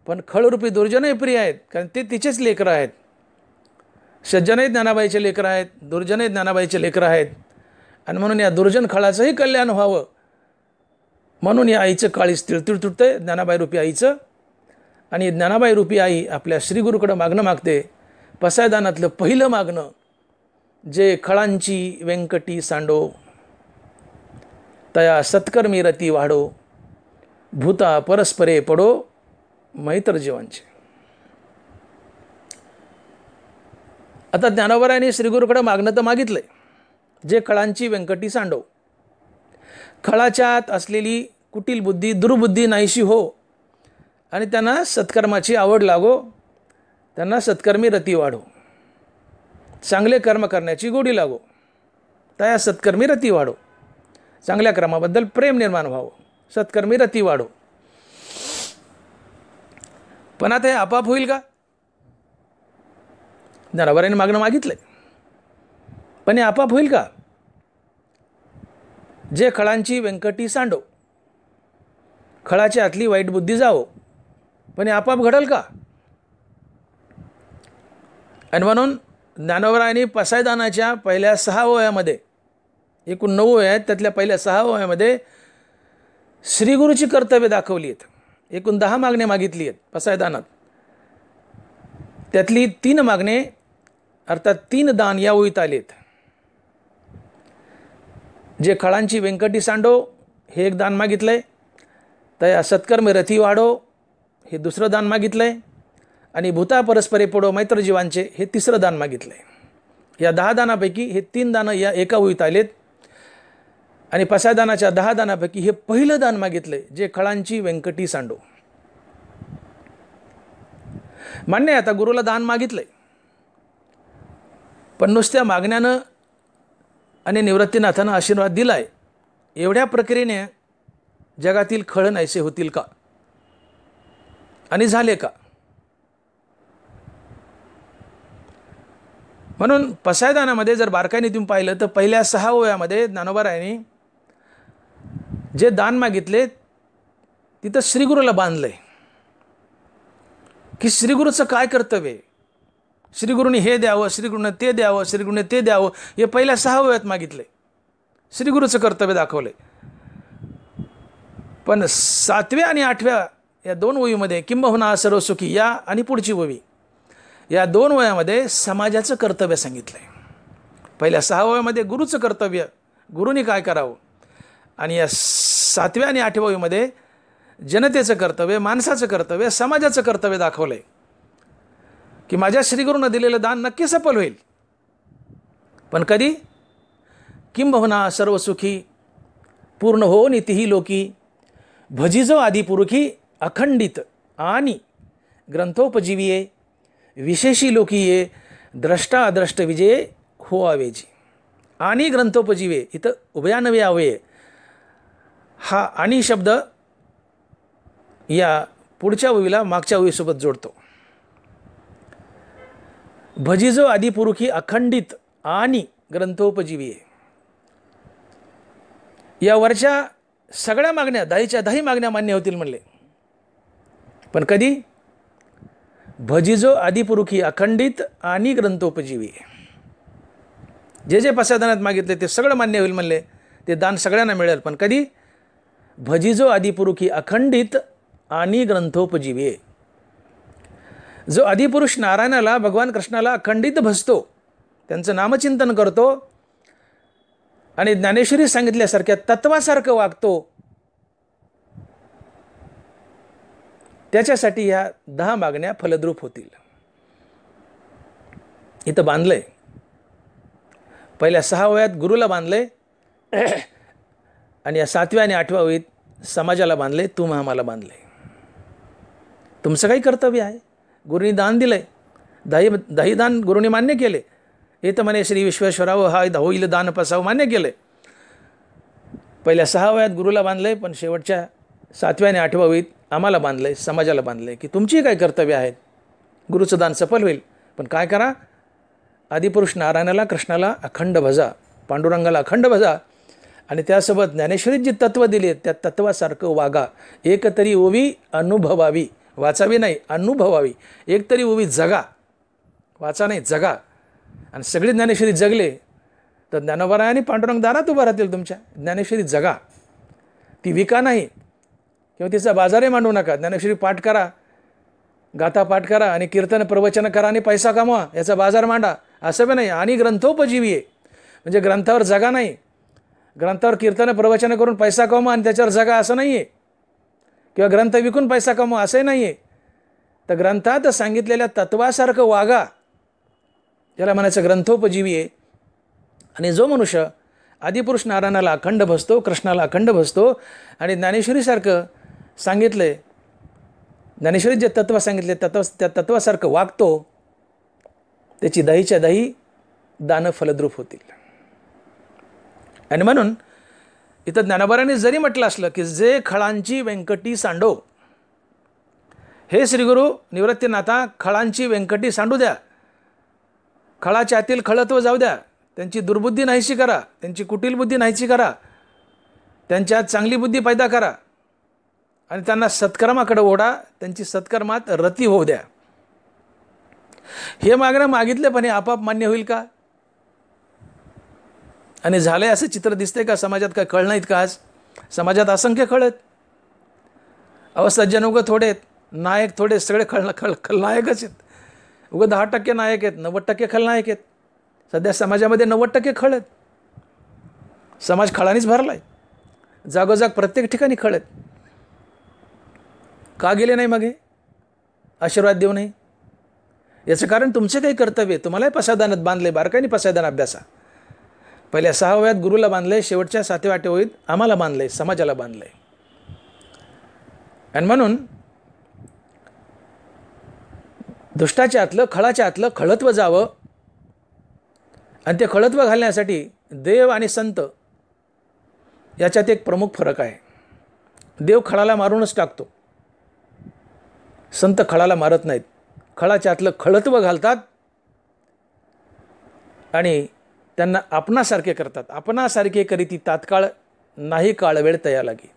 पण खळरूपी दुर्जनही प्रिय आहेत, कारण ते तिचेच लेकरं आहेत. सज्जनही ज्ञानाबाईचे लेकरं आहेत, दुर्जनही ज्ञानाबाईचे लेकरं आहेत. आणि म्हणून या दुर्जन खळाचंही कल्याण व्हावं, म्हणून या आईचं काळीच तिळतिळ तुटतंय, ज्ञानाबाई रूपी आईचं. आणि ज्ञानाबाई रूपी आई आपल्या श्रीगुरूकडं मागणं मागते. पसायदानातलं पहिलं मागणं, जे खळांची व्यंकटी सांडो तया सत्कर्मी रती वाढो, भूता परस्परे पडो मैत्र जीवांचे. आता ज्ञानोबरायांनी श्रीगुरूकडं मागणं तर मागितलंय, जे खळांची व्यंकटी सांडो. खळाच्या आत असलेली कुटील बुद्धी, दुर्बुद्धी नाहीशी हो, आणि त्यांना सत्कर्माची आवड लागो, त्यांना सत्कर्मी रती वाढो, चांगले कर्म करण्याची गोडी लागो. तया सत्कर्मी रती वाढो, चांगल्या कर्माबद्दल प्रेम निर्माण व्हावं, सत्कर्मी रती वाढो. पण आता हे आपाप होईल का? जनावरांनी मागणं मागितलंय, पण हे आपाप होईल का? जे खळांची व्यंकटी सांडो, खळाच्या आतली वाईट बुद्धी जावो, पण हे आपाप घडल का? आणि म्हणून ज्ञानोबरायांनी पसायदानाच्या पहिल्या 6 ओव्यामध्ये, एकूण 9 ओव्या आहेत, त्यातल्या पहिल्या 6 ओव्यामध्ये श्रीगुरूची कर्तव्य दाखवली आहेत. एकूण 10 मागण्या मागितली आहेत पसायदानात. त्यातली 3 मागणे अर्थात 3 दान या ओळीत आलेत. जे खळांची व्यंकटी सांडो हे एक दान मागितलंय, तर सत्कर्म रथी वाढो हे दुसरं दान मागितलंय, आणि भूता परस्परे पडो मैत्र जीवांचे हे तिसरं दान मागितलंय. या 10 दानापैकी हे 3 दानं या एका ओळीत आलेत, आणि पसायदानाच्या 10 दानापैकी हे पहिलं दान मागितलंय, जे खळांची व्यंकटी सांडो. मान्य आहे, आता गुरुला दान मागितलंय, पण नुसत्या मागण्यानं आणि निवृत्तीनाथानं आशीर्वाद दिलाय एवढ्या प्रक्रियेने जगातील खळ नाहीसे होतील का? आणि झाले का? म्हणून पसायदानामध्ये जर बारकाईने तुम्ही पाहिलं तर पहिल्या 6 ओव्यामध्ये ज्ञानोबारायांनी जे दान मागितले तिथं श्रीगुरूला बांधलंय की श्रीगुरूचं काय कर्तव्य आहे, श्रीगुरूंनी हे द्यावं, श्रीगुरूंनी ते द्यावं, श्रीगुरूंनी ते द्यावं, हे पहिल्या 6 ओव्यात मागितले, श्रीगुरूचं कर्तव्य दाखवलंय. पण 7व्या आणि 8व्या या 2 ओवीमध्ये किंबहुना सर्व सुखी या आणि पुढची ओवी या 2 ओव्यामध्ये समाजाचं कर्तव्य सांगितलंय. पहिल्या 6 ओव्यामध्ये गुरुचं कर्तव्य, गुरुनी काय करावं, आणि या 7व्या आणि 8व्या ओवीमध्ये जनतेचं कर्तव्य, माणसाचं कर्तव्य, समाजाचं कर्तव्य दाखवलंय की माझ्या श्रीगुरूनं दिलेलं दान नक्की सफल होईल. पण कधी? किंबहुना सर्व सुखी पूर्ण हो नितीही लोकी भजिजो आदिपुरुखी अखंडित आणि ग्रंथोपजीवीये विशेषी लोकीये द्रष्टा अद्रष्ट विजये हो आवेजी. आणि ग्रंथोपजीवे इथं उभयानवे अवये हा आणि शब्द या पुढच्या ओवीला मागच्या ओवीसोबत जोडतो. भजिजो आदिपुरुखी अखंडित आणि ग्रंथोपजीवीये या वरच्या सगळ्या मागण्या 10च्या 10 मागण्या मान्य होतील म्हणले. पण कधी? भजिजो आदिपुरुखी अखंडित आणि ग्रंथोपजीवीये. जे पसायदानात मागितले ते सगळं मान्य होईल म्हणले, ते दान सगळ्यांना मिळेल. पण कधी? भजिजो आदिपुरुखी अखंडित आणि ग्रंथोपजीवीये. जो आदिपुरुष नारायणाला, भगवान कृष्णाला अखंडित भजतो, त्यांचं नामचिंतन करतो आणि ज्ञानेश्वरी सांगितल्यासारख्या तत्वासारखं वागतो, त्याच्यासाठी ह्या 10 मागण्या फलद्रूप होतील. इथं बांधलंय. पहिल्या 6 ओव्यात गुरुला बांधले, आणि या 7व्या आणि 8व्या ओवीत समाजाला बांधले, तुम्ही आम्हाला बांधले. तुमचं काही कर्तव्य आहे. गुरुनी दान दिलंय, 10 दान गुरुनी मान्य केले. हे तर म्हणे श्री विश्वेश्वराव हा होईल दान पसाव मान्य केले. पहिल्या 6 ओव्यात गुरुला बांधले, पण शेवटच्या 7व्या आणि 8व्या ओवीत आम्हाला बांधलंय, समाजाला बांधलंय की तुमची काय कर्तव्य आहेत. गुरुचं दान सफल होईल, पण काय करा? आदिपुरुष नारायणाला, कृष्णाला अखंड भजा, पांडुरंगाला अखंड भजा, आणि त्यासोबत ज्ञानेश्वरीत जी तत्व दिली आहेत त्या तत्वासारखं वागा. एक तरी ओवी अनुभवावी, वाचावी नाही, अनुभवावी. एक तरी ओवी जगा, वाचा नाही, जगा. आणि सगळी ज्ञानेश्वरी जगले तर ज्ञानोबा आणि पांडुरंग दारात उभा राहतील तुमच्या. ज्ञानेश्वरी जगा, ती विका नाही किंवा तिचा बाजारही मांडू नका. ज्ञानेश्वरी पाठ करा, गाथा पाठ करा आणि कीर्तन प्रवचन करा आणि पैसा कमवा, याचा बाजार मांडा, असं बी नाही. आणि ग्रंथोपजीवी आहे म्हणजे ग्रंथावर जगा नाही, ग्रंथावर कीर्तन प्रवचन करून पैसा कमवा आणि त्याच्यावर जगा असं नाही आहे, किंवा ग्रंथ विकून पैसा कमवा असंही नाही आहे. तर ग्रंथात सांगितलेल्या तत्वासारखं वागा, त्याला म्हणायचं ग्रंथोपजीवी आहे. आणि जो मनुष्य आदिपुरुष नारायणाला अखंड भजतो, कृष्णाला अखंड भजतो आणि ज्ञानेश्वरीसारखं सांगितलंय, ज्ञानेश्वरीत जे तत्व सांगितले त्या तत्वासारखं वागतो, त्याची 10च्या 10 दानं फलद्रूप होतील. आणि म्हणून इथं ज्ञानोबारांनी जरी म्हटलं असलं की जे खळांची व्यंकटी सांडो, हे श्रीगुरु निवृत्तीनाथा खळांची व्यंकटी सांडू द्या, खळाच्या आतील खळत्व जाऊ द्या, त्यांची दुर्बुद्धी नाहीशी करा, त्यांची कुटील बुद्धी नाहीशी करा, त्यांच्यात चांगली बुद्धी पैदा करा आणि त्यांना सत्कर्माकडे ओढा, त्यांची सत्कर्मात रती होऊ द्या. हे मागणं मागितलेपणे आपाप मान्य होईल का? आणि झालंय असं चित्र दिसतंय का? समाजात काय खळ नाहीत का? आज समाजात असंख्य खळ आहेत. सज्जन उगं थोडे आहेत, नायक थोडे, सगळे खलनायकच आहेत. उगं 10% नायक आहेत, 90% खलनायक आहेत. सध्या समाजामध्ये 90% खळ आहेत. समाज खळानीच भरलाय. जागोजाग प्रत्येक ठिकाणी खळ आहेत. का गेले नाही मागे? आशीर्वाद देऊ नये याचं कारण तुमचे काही कर्तव्य. तुम्हालाही पसायदानात बांधले, बारकाईने पसायदान अभ्यासा. पहिल्या 6 वयात गुरुला बांधले, शेवटच्या 7व्या 8व्या वयात आम्हाला बांधले, समाजाला बांधले. आणि म्हणून दुष्टाच्या आतलं, खळाच्या आतलं खळत्व जावं, आणि ते खळत्व घालण्यासाठी देव आणि संत याच्यात एक प्रमुख फरक आहे. देव खळाला मारूनच टाकतो, संत खळाला मारत नाहीत. खळाच्या आतलं खळत्व घालतात आणि त्यांना आपणासारखे करतात. आपणासारखे करीती तात्काळ नाही काळ वेळ तया लागे.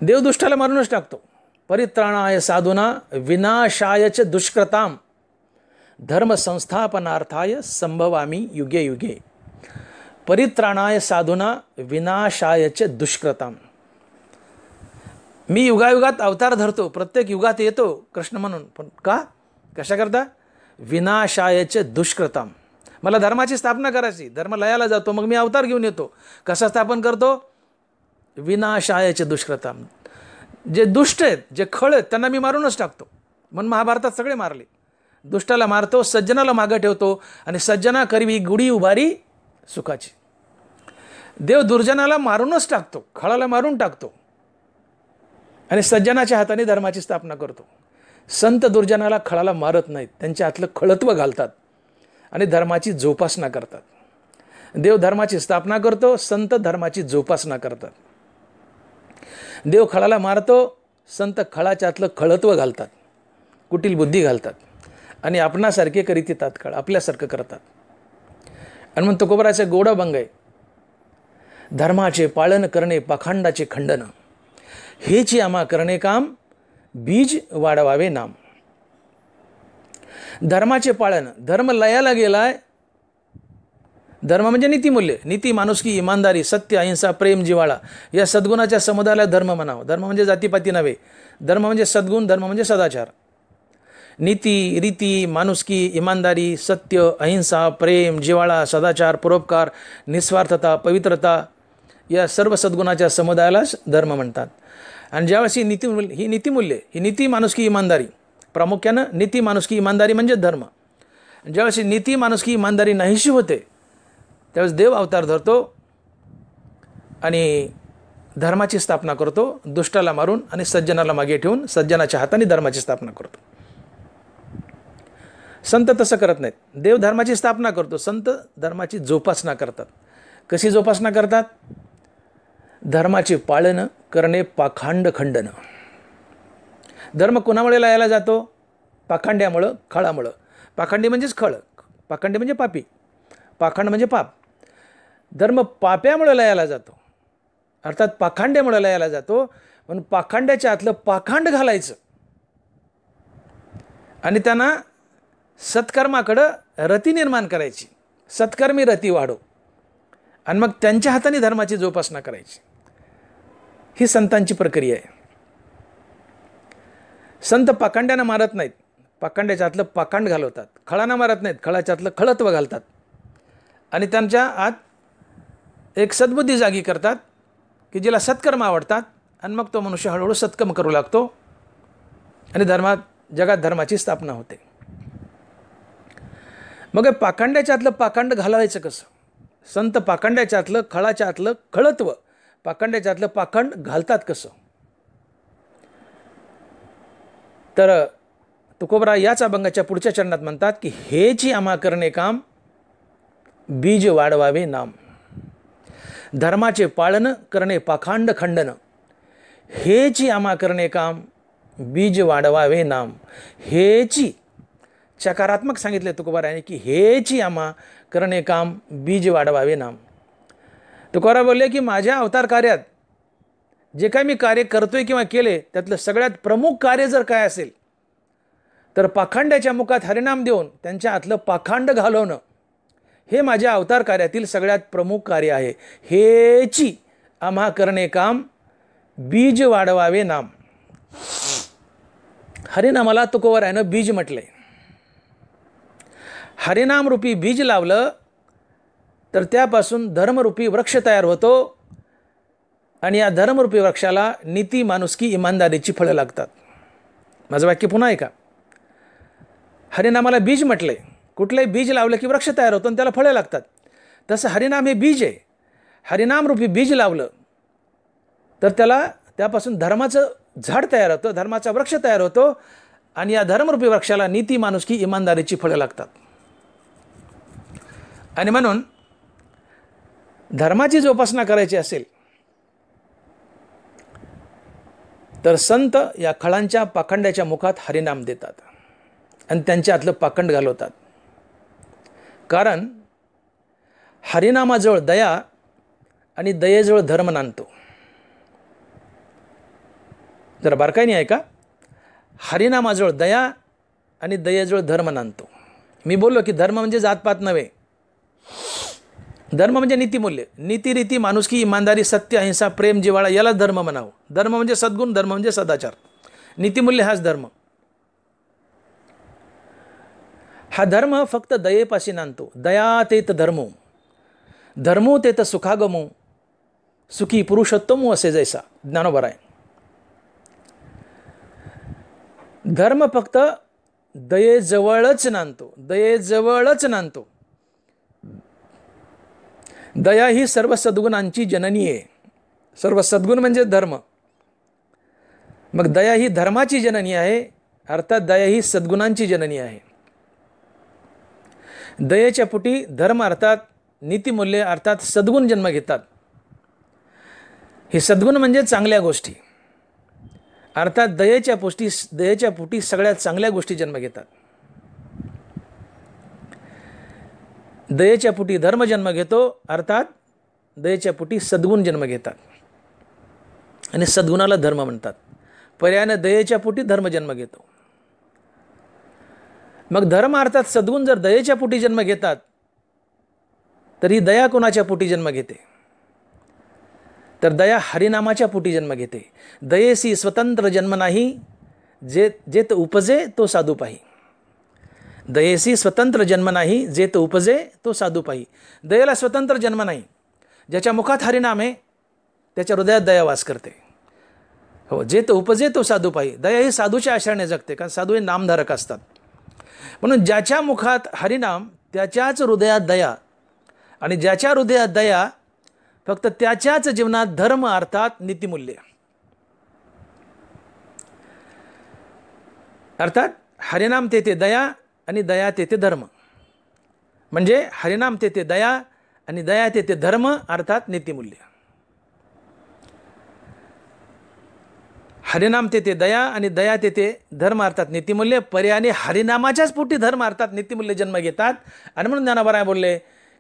देव दुष्टाला मारूनच टाकतो. परित्राणाय साधूना विनाशायच दुष्कृताम धर्म संस्थापनार्थाय संभवामी युगे युगे. परित्राणाय साधूना विनाशायच दुष्कृताम. मी युगायुगात अवतार धरतो, प्रत्येक युगात येतो कृष्ण म्हणून. पण का? कशा करता? विनाशायच दुष्कृताम. मला धर्माची स्थापना करायची, धर्म लयाला जातो, मग मी अवतार घेऊन येतो. कसा स्थापन करतो? विनाशायच दुष्कृताम. जे दुष्ट आहेत, जे खळ आहेत, त्यांना मी मारूनच टाकतो. म्हणून महाभारतात सगळे मारले. दुष्टाला मारतो, सज्जनाला मागं ठेवतो, आणि सज्जना करवी गुढी उभारी सुखाची. देव दुर्जनाला मारूनच टाकतो, खळाला मारून टाकतो, आणि सज्जनाच्या हाताने धर्माची स्थापना करतो. संत दुर्जनाला खळाला मारत नाहीत, त्यांच्या हातलं खळत्व घालतात आणि धर्माची जोपासना करतात. देव धर्माची स्थापना करतो, संत धर्माची जोपासना करतात. देव खळाला मारतो, संत खळाच्या हातलं खळत्व घालतात, कुटील बुद्धी घालतात, आणि आपणासारखे करीती तात्काळ आपल्यासारखं करतात. आणि मग तुकोबराचे गोड अभंग आहे, धर्माचे पालन करणे पाखंडाचे खंडन, हेची आम्हा करणे काम बीज वाढवावे नाम. धर्माचे पालन, धर्म लयाला गेलाय. धर्म म्हणजे नीतिमूल्य, नीती, माणुसकी, इमानदारी, सत्य, अहिंसा, प्रेम, जिव्हाळा या सद्गुणाच्या समुदायाला धर्म म्हणावं. धर्म म्हणजे जातीपाती नव्हे. धर्म म्हणजे सद्गुण, धर्म म्हणजे सदाचार. नीती, रीती, माणुसकी, इमानदारी, सत्य, अहिंसा, प्रेम, जिव्हाळा, सदाचार, परोपकार, निस्वार्थता, पवित्रता या सर्व सद्गुणाच्या समुदायालाच धर्म म्हणतात. आणि ज्यावेळेस ही नीतिमूल्य, ही नीती, माणुसकी, इमानदारी, प्रामुख्यानं नीती, माणुसकी, इमानदारी म्हणजे धर्म. ज्यावेळेस नीती, माणुसकी, इमानदारी नाहीशी होते, त्यावेळेस देव अवतार धरतो आणि धर्माची स्थापना करतो, दुष्टाला मारून आणि सज्जनाला मागे ठेवून सज्जनाच्या हाताने धर्माची स्थापना करतो. संत तसं करत नाहीत. देव धर्माची स्थापना करतो, संत धर्माची जोपासना करतात. कशी जोपासना करतात? धर्माचे पालन करणे पाखंड खंडन. धर्म कुणामुळे लयाला जातो? पाखंड्यामुळं, खळामुळं. पाखंडी म्हणजेच खळ, पाखंडी म्हणजे पापी, पाखंड म्हणजे पाप. धर्म पाप्यामुळे लयाला जातो, अर्थात पाखंड्यामुळे लयाला जातो. म्हणून पाखंड्याच्या आतलं पाखंड घालायचं आणि त्यांना सत्कर्माकडं रती निर्माण करायची, सत्कर्मी रती वाढो, आणि मग त्यांच्या हाताने धर्माची जोपासना करायची. ही संतांची प्रक्रिया आहे. संत पाखंड्यानं मारत नाहीत, पाखंड्याच्या आतलं पाखंड घालवतात. खळानं मारत नाहीत, खळाच्या आतलं खळत्व घालतात आणि त्यांच्या आत एक सद्बुद्धी जागी करतात की जिला सत्कर्म आवडतात, आणि मग तो मनुष्य हळूहळू सत्कर्म करू लागतो आणि जगात धर्माची स्थापना होते. मग पाखंड्याच्या आतलं पाखंड घालवायचं कसं? संत पाखंड्याच्या आतलं, खळाच्या आतलं खळत्व, पाखंड्याच्या आतलं पाखंड घालतात कसं? तर तुकोबरा याच अभंगाच्या पुढच्या चरणात म्हणतात की हेची आम्हा करणे काम बीज वाढवावे नाम. धर्माचे पाळन करणे पाखांड खंडन, हेची आम्हा करणे काम, बीज वाढवावे नाम. हेची सकारात्मक सांगितले तुकोबाराने की हेची आम्हा करणे काम, बीज वाढवावे नाम. तुकोबा बोलले की माझ्या अवतार कार्यात जे काय मी कार्य करतोय किंवा केले त्यातलं सगळ्यात प्रमुख कार्य जर काय असेल तर पाखांड्याच्या मुखात हरिनाम देऊन त्यांच्या आतलं पाखांड घालवणं, हे माझ्या अवतार कार्यातील सगळ्यात प्रमुख कार्य आहे. हेची आम्हा करणे काम, बीज वाढवावे नाम. हरिनामाला तुकोबारायानं बीज म्हटलंय. हरिनाम रूपी बीज लावलं तर त्यापासून धर्मरूपी वृक्ष तयार होतो आणि या धर्मरूपी वृक्षाला नीती, माणुसकी, इमानदारीची फळं लागतात. माझं वाक्य पुन्हा ऐका. हरिनामाला बीज म्हटलंय. कुठलंही बीज लावलं की वृक्ष तयार होतो आणि त्याला फळं लागतात. तसं हरिनाम हे बीज आहे. हरिनाम रूपी बीज लावलं तर त्यापासून धर्माचं झाड तयार होतं, धर्माचा वृक्ष तयार होतो आणि या धर्मरूपी वृक्षाला नीती, माणुसकी, इमानदारीची फळं लागतात. आणि म्हणून धर्माची जोपासना करायची असेल तर संत या खळांच्या पाखंड्याच्या मुखात हरिनाम देतात आणि त्यांच्यातलं पाखंड घालवतात. कारण हरिनामाजवळ दया आणि दयेजवळ धर्म नांदतो. जरा बारकाईने ऐका. हरिनामाजवळ दया आणि दयेजवळ धर्म नांदतो. मी बोललो की धर्म म्हणजे जातपात नव्हे. धर्म म्हणजे नीतिमूल्य, नीतिरीती, माणुसकी, इमानदारी, सत्य, अहिंसा, प्रेम, जिव्हाळा, याला धर्म म्हणावं. धर्म म्हणजे सद्गुण, धर्म म्हणजे सदाचार, नीतिमूल्य हाच धर्म. हा धर्म फक्त दयेपाशी नांदतो. दया तेत धर्मो, धर्मो तेत सुखागमो, सुखी पुरुषोत्तमो असे जैसा. ज्ञानोबा आहे. धर्म फक्त दयेजवळच नांदतो, दयेजवळच नांदतो. दया ही सर्व सद्गुणांची जननी आहे. सर्व सद्गुण म्हणजे धर्म. मग दया ही धर्माची जननी आहे, अर्थात दया ही सद्गुणांची जननी आहे. दयेच्या पोटी धर्म अर्थात नीतिमूल्य अर्थात सद्गुण जन्म घेतात. हे सद्गुण म्हणजे चांगल्या गोष्टी, अर्थात दयेच्या पोटी सगळ्यात चांगल्या गोष्टी जन्म घेतात. दयेच्या पोटी धर्म जन्म घेतो, अर्थात दयेच्या पोटी सद्गुण जन्म घेतात आणि सद्गुणाला धर्म म्हणतात. पर्यायाने दयेच्या पोटी धर्म जन्म घेतो. मग धर्म अर्थात सद्गुण जर दयेच्या पोटी जन्म घेतात तर ही दया कोणाच्या पोटी जन्म घेते तर दया हरिनामाच्या पोटी जन्म घेते. दयेसी स्वतंत्र जन्म नाही, जेत उपजे तो साधू पाही. दयेसी स्वतंत्र जन्म नाही, जेत उपजे तो साधू पाही. दयेला स्वतंत्र जन्म नाही. ज्याच्या मुखात हरिनाम आहे त्याच्या हृदयात दया वास करते. हो, जेत उपजे तो साधू पाही. दया ही साधूच्या आश्रयाने जगते, कारण साधू हे नामधारक असतात. म्हणून ज्याच्या मुखात हरिनाम त्याच्याच हृदयात दया, आणि ज्याच्या हृदयात दया फक्त त्याच्याच जीवनात धर्म अर्थात नीतिमूल्य. अर्थात हरिनाम तेथे दया आणि दया तेथे धर्म. म्हणजे हरिनाम तेथे दया आणि दया तेथे धर्म अर्थात नीतिमूल्य. हरिनाम तेथे दया आणि दया तेथे धर्म अर्थात नीतिमूल्य. पर्यायाने हरिनामाच्याच पोटी धर्म अर्थात नीतिमूल्य जन्म घेतात. आणि म्हणून ज्ञानोबा बोलले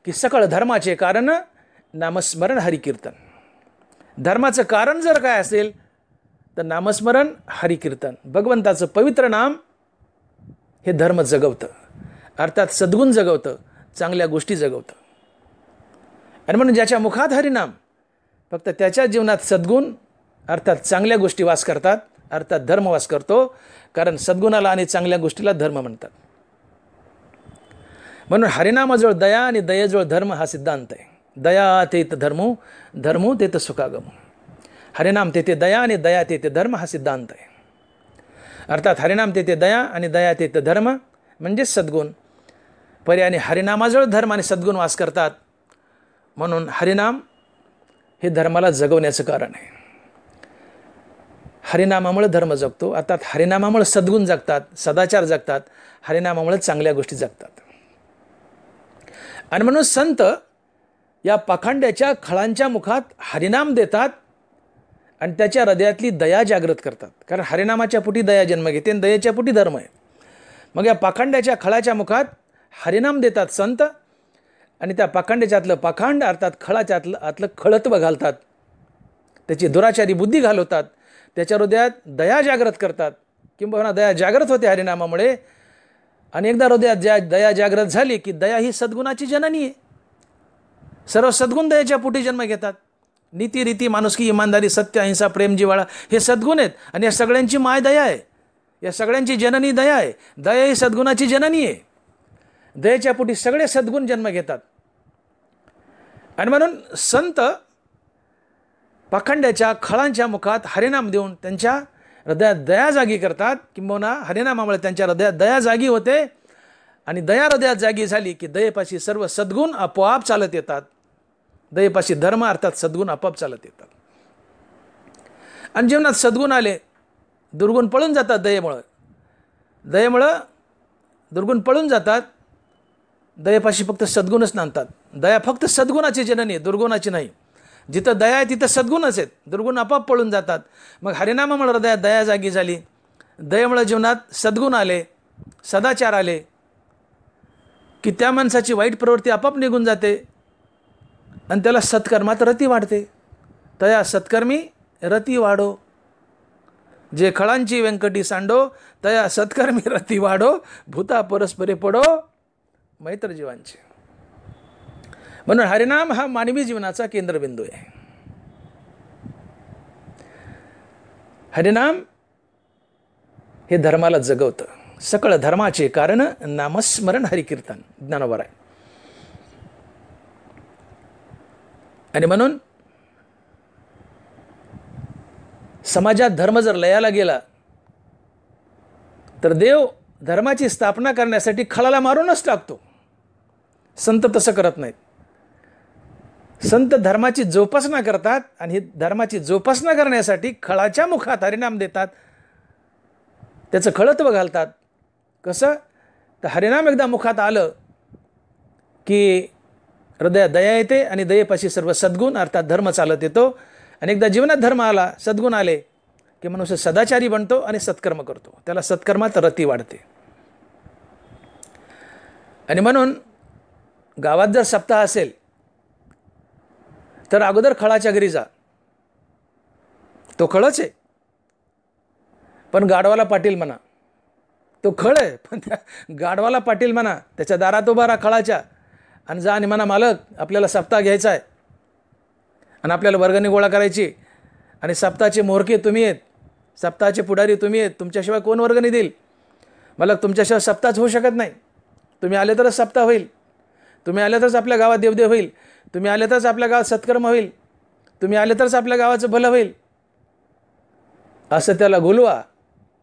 की सकळ धर्माचे कारण नामस्मरण हरिकीर्तन. धर्माचं कारण जर काय असेल तर नामस्मरण हरिकीर्तन. भगवंताचं पवित्र नाम हे धर्म जगवतं, अर्थात सद्गुण जगवतं, चांगल्या गोष्टी जगवतं. आणि म्हणून ज्याच्या मुखात हरिनाम फक्त त्याच्या जीवनात सद्गुण अर्थात चांगल्या गोष्टी वास करतात, अर्थात धर्म वास करतो. कारण सद्गुणाला आणि चांगल्या गोष्टीला धर्म म्हणतात. म्हणून हरिनामाजवळ दया आणि दयेजवळ धर्म हा सिद्धांत आहे. दया तेत धर्मो, धर्मो तेत सुखागमो. हरिनाम तेथे दया आणि दया तेथे धर्म हा सिद्धांत आहे. अर्थात हरिनाम तेथे दया आणि दया तेथे धर्म म्हणजे सद्गुण. पर्यायाने हरिनामाजवळ धर्म आणि सद्गुण वास करतात. म्हणून हरिनाम हे धर्माला जगवण्याचं कारण आहे. हरिनामामुळे धर्म जगतो, अर्थात हरिनामामुळे सद्गुण जगतात, सदाचार जगतात, हरिनामामुळे चांगल्या गोष्टी जगतात. आणि म्हणून संत या पाखंड्याच्या खळांच्या मुखात हरिनाम देतात आणि त्याच्या हृदयातली दया जागृत करतात. कारण हरिनामाच्या पोटी दया जन्म घेते आणि दयेच्या पोटी धर्म आहे. मग या पाखंड्याच्या खळाच्या मुखात हरिनाम देतात संत आणि त्या पाखंड्याच्यातलं पाखंड अर्थात खळाच्यातलं आतलं खळत्व घालतात, त्याची दुराचारी बुद्धी घालवतात, त्याच्या हृदयात दया जागृत करतात. किंबहुना दया जागृत होते हरिनामामुळे. आणि एकदा हृदयात दया जागृत झाली की दया ही सद्गुणाची जननी आहे. सर्व सद्गुण दयेच्या पोटी जन्म घेतात. नीती रीती माणुसकी इमानदारी सत्य अहिंसा प्रेम जिव्हाळा हे सद्गुण आहेत आणि या सगळ्यांची माय दया आहे. या सगळ्यांची जननी दया आहे. दया ही सद्गुणाची जननी आहे. दयेच्या पोटी सगळे सद्गुण जन्म घेतात. आणि म्हणून संत पाखंड्याच्या खळांच्या मुखात हरिनाम देऊन त्यांच्या हृदयात दया जागी करतात. किंबहुना हरिनामामुळे त्यांच्या हृदयात दया जागी होते आणि दया हृदयात जागी झाली की दयेपाशी सर्व सद्गुण आपोआप चालत येतात. दयेपाशी धर्म अर्थात सद्गुण आपोआप चालत येतात. आणि जीवनात सद्गुण आले दुर्गुण पळून जातात. दयेमुळं दुर्गुण पळून जातात. दयेपाशी फक्त सद्गुणच नांदतात. दया फक्त सद्गुणाची जननी आहे, दुर्गुणाची नाही. जिथं दया आहे तिथं सद्गुणच आहेत, दुर्गुण आपोआप पळून जातात. मग हरिनामामुळे हृदयात दया जागी झाली, दयेमुळे जीवनात सद्गुण आले, सदाचार आले की त्या माणसाची वाईट प्रवृत्ती आपोआप निघून जाते आणि त्याला सत्कर्मात रती वाढते. तया सत्कर्मी रती वाढो, जे खळांची व्यंकटी सांडो, तया सत्कर्मी रती वाढो, भूता परस्परे पडो मैत्र जीवांचे. म्हणून हरिनाम हा मानवी जीवनाचा केंद्रबिंदू आहे. हरिनाम हे धर्माला जगवतं. सकळ धर्माचे कारण नामस्मरण हरिकीर्तन ज्ञानोबा आहे. आणि म्हणून समाजात धर्म जर लयाला गेला तर देव धर्माची स्थापना करण्यासाठी खळाला मारूनच टाकतो. संत तसं करत नाहीत. संत धर्माची जोपासना करतात आणि ही धर्माची जोपासना करण्यासाठी खळाच्या मुखात हरिनाम देतात, त्याचं खळत्व घालतात. कसं तर हरिनाम एकदा मुखात आलं की हृदयात दया येते आणि दयेपाशी सर्व सद्गुण अर्थात धर्म चालत येतो. आणि एकदा जीवनात धर्म आला, सद्गुण आले की मनुष्य सदाचारी बनतो आणि सत्कर्म करतो, त्याला सत्कर्मात रती वाढते. आणि म्हणून गावात जर सप्ताह असेल तर अगोदर खळाच्या घरी जा. तो खळच आहे पण गाढवाला पाटील म्हणा. तो खळ आहे पण त्या गाढवाला पाटील म्हणा. त्याच्या दारात उभा राहा खळाच्या आणि जा आणि म्हणा, मालक आपल्याला सप्ताह घ्यायचा आहे आणि आपल्याला वर्गणी गोळा करायची आणि सप्ताहाचे मोहरके तुम्ही आहेत, सप्ताहाचे पुढारी तुम्ही आहेत, तुमच्याशिवाय कोण वर्गणी देईल? मालक तुमच्याशिवाय सप्ताहच होऊ शकत नाही. तुम्ही आले तरच सप्ताह होईल, तुम्ही आले तरच आपल्या गावात देवदेव होईल, तुम्ही आले तरच आपल्या गावात सत्कर्म होईल, तुम्ही आले तरच आपल्या गावाचं भलं होईल. असं त्याला गुलवा.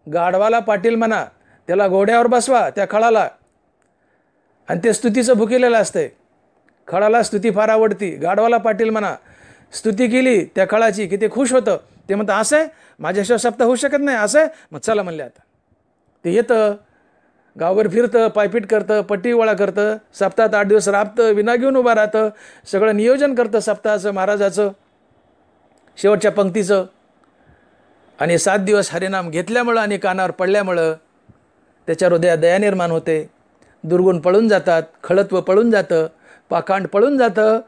गाढवाला पाटील म्हणा, त्याला घोड्यावर बसवा त्या खळाला आणि ते स्तुतीचं भुकेलेलं असते. खळाला स्तुती फार आवडती. गाढवाला पाटील म्हणा, स्तुती केली त्या खळाची की ते खुश होतं. ते म्हणतं असं आहे माझ्याशिवाय सप्ताह होऊ शकत नाही, असं आहे मग चला म्हणले. आता ते येतं, गावभर फिरतं, पायपीट करतं, पट्टी गोळा करतं, सप्ताहात 8 दिवस राबतं, विना घेऊन उभा राहतं, सगळं नियोजन करतं सप्ताहाचं, महाराजाचं शेवटच्या पंक्तीचं. आणि 7 दिवस हरिनाम घेतल्यामुळं आणि कानावर पडल्यामुळं त्याच्या हृदयात दया निर्माण होते. दुर्गुण पळून जातात, खळत्व पळून जातं, पाखांड पळून जातं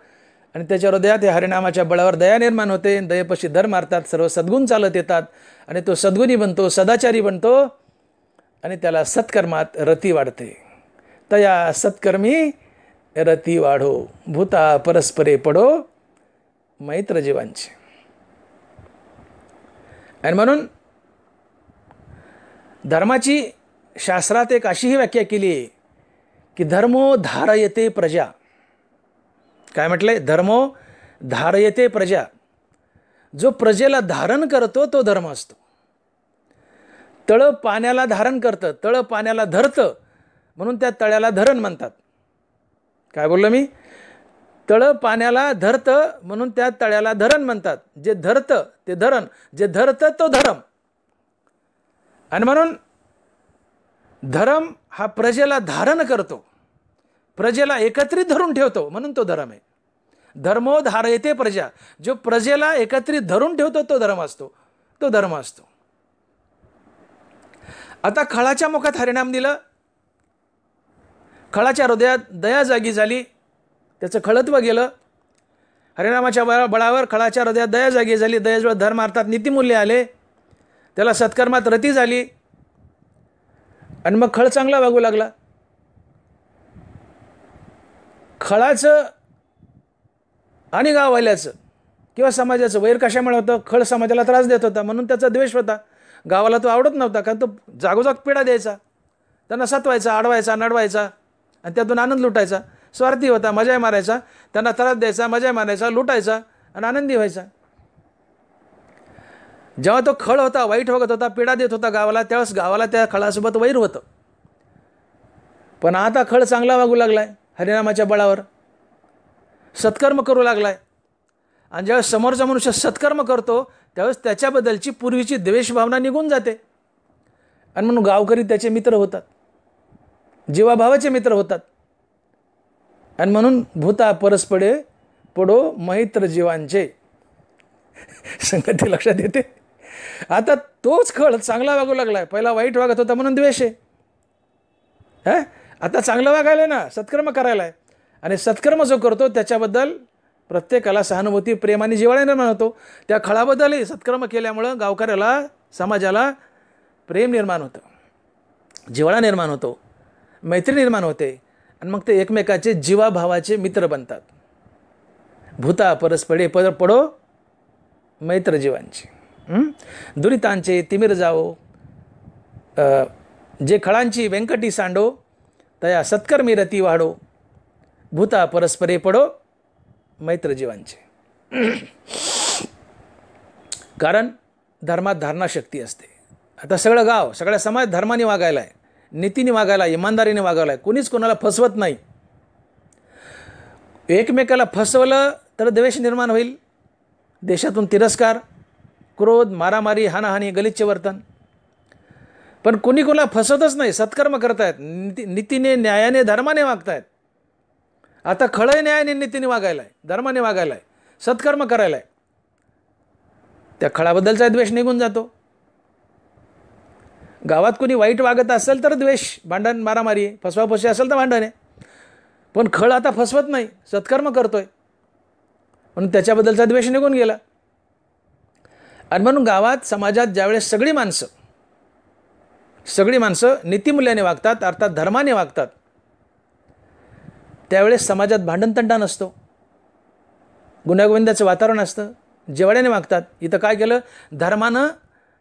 आणि त्याच्या हृदयात हे हरिनामाच्या बळावर दया निर्माण होते. दयेपाशी धर्म मारतात, सर्व सद्गुण चालत येतात आणि तो सद्गुणी बनतो, सदाचारी बनतो आणि त्याला सत्कर्मात रती वाढते. तया सत्कर्मी रती वाढो, भूता परस्परे पडो मैत्र जीवांचे. आणि म्हणून धर्माची शास्त्रात एक अशीही व्याख्या केली आहे की धर्मो धारयते प्रजा. काय म्हटलंय? धर्मो धारयते प्रजा. जो प्रजेला धारण करतो तो धर्म असतो. तळं पाण्याला धारण करतं, तळं पाण्याला धरतं म्हणून त्या तळ्याला धरण म्हणतात. काय बोललो मी? तळं पाण्याला धरतं म्हणून त्या तळ्याला धरण म्हणतात. जे धरतं ते धरण, जे धरतं तो धर्म. आणि म्हणून धर्म हा प्रजेला धारण करतो, प्रजेला एकत्रित धरून ठेवतो म्हणून तो धर्म आहे. धर्मो धारयते प्रजा. जो प्रजेला एकत्रित धरून ठेवतो तो धर्म असतो, तो धर्म असतो. आता खळाच्या मुखात हरिनाम दिलं, खळाच्या हृदयात दया जागी झाली, त्याचं खळत्व गेलं. हरिनामाच्या बळावर खळाच्या हृदयात दया जागी झाली, दयाजवळ धर्म अर्थात नीतिमूल्य आले, त्याला सत्कर्मात रती झाली आणि मग खळ चांगला वागू लागला. खळाचं आणि गाववाल्याचं किंवा समाजाचं वैर कशामुळे होतं? खळ समाजाला त्रास देत होता म्हणून त्याचा द्वेष होता. गावाला तो आवडत नव्हता, कारण तो जागोजाग पिढा द्यायचा, त्यांना सतवायचा, अडवायचा, नडवायचा आणि त्यातून आनंद लुटायचा. स्वार्थी होता, मजा मारायचा, त्यांना त्रास द्यायचा, मजा मारायचा, लुटायचा आणि आनंदी व्हायचा. जेव्हा तो खळ होता, वाईट वागत होता, पिढा देत होता गावाला, त्यावेळेस गावाला त्या खळासोबत वैर होतं. पण आता खळ चांगला वागू लागलाय, हरिनामाच्या बळावर सत्कर्म करू लागलाय. आणि ज्यावेळेस समोरचा मनुष्य सत्कर्म करतो त्यावेळेस त्याच्याबद्दलची पूर्वीची द्वेषभावना निघून जाते आणि म्हणून गावकरी त्याचे मित्र होतात, जीवाभावाचे मित्र होतात. आणि म्हणून भूता परस्पडे पडो मैत्र जीवांचे संगती लक्षात येते. आता तोच खळ चांगला वागू लागलाय, पहिला वाईट वागत होता म्हणून द्वेष आहे. आता चांगलं वागायला ना, सत्कर्म करायला आहे. आणि सत्कर्म जो करतो त्याच्याबद्दल प्रत्येकाला सहानुभूती, प्रेम आणि जिव्हाळा निर्माण होतो. त्या खळाबद्दलही सत्कर्म केल्यामुळं गावकऱ्याला, समाजाला प्रेम निर्माण होतं, जिव्हाळा निर्माण होतो, मैत्री निर्माण होते आणि मग ते एकमेकाचे जीवाभावाचे मित्र बनतात. भूता परस्पडे पडो मैत्र जीवांचे. दुरितांचे तिमिर जाओ, जे खळांची व्यंकटी सांडो, तया सत्कर्मी रती वाढो. भूता परस्परे पडो मैत्र जीवांचे. कारण धर्मात धारणा शक्ती असते. आता सगळं गाव, सगळ्या समाज धर्माने वागायला आहे, नीतीने वागायला, इमानदारीने वागायला आहे, कोणीच कोणाला फसवत नाही. एकमेकाला फसवलं तर द्वेष निर्माण होईल, देशातून तिरस्कार, क्रोध, मारामारी, हाणाहाणी, गलिच्छ वर्तन. पण कोणी कोणाला फसवतच नाही, सत्कर्म करतायत, नीतीने, न्यायाने, धर्माने वागतायत. आता खळय न्यायाने, नीतीने वागायला आहे, धर्माने वागायला आहे, सत्कर्म करायला आहे. त्या खळाबद्दलचा द्वेष निघून जातो. गावात कोणी वाईट वागत असेल तर द्वेष, भांडण, मारामारी, फसवाफसवी असेल तर भांडण आहे. पण खळ आता फसवत नाही, सत्कर्म करतोय म्हणून त्याच्याबद्दलचा द्वेष निघून गेला. आणि म्हणून गावात, समाजात ज्यावेळेस सगळी माणसं नीतिमूल्याने वागतात, अर्थात धर्माने वागतात, त्यावेळेस समाजात भांडणतंडा नसतो, गुण्यागोविंदाचं वातावरण असतं, जिव्हाळ्याने वागतात. इथं काय केलं? धर्मानं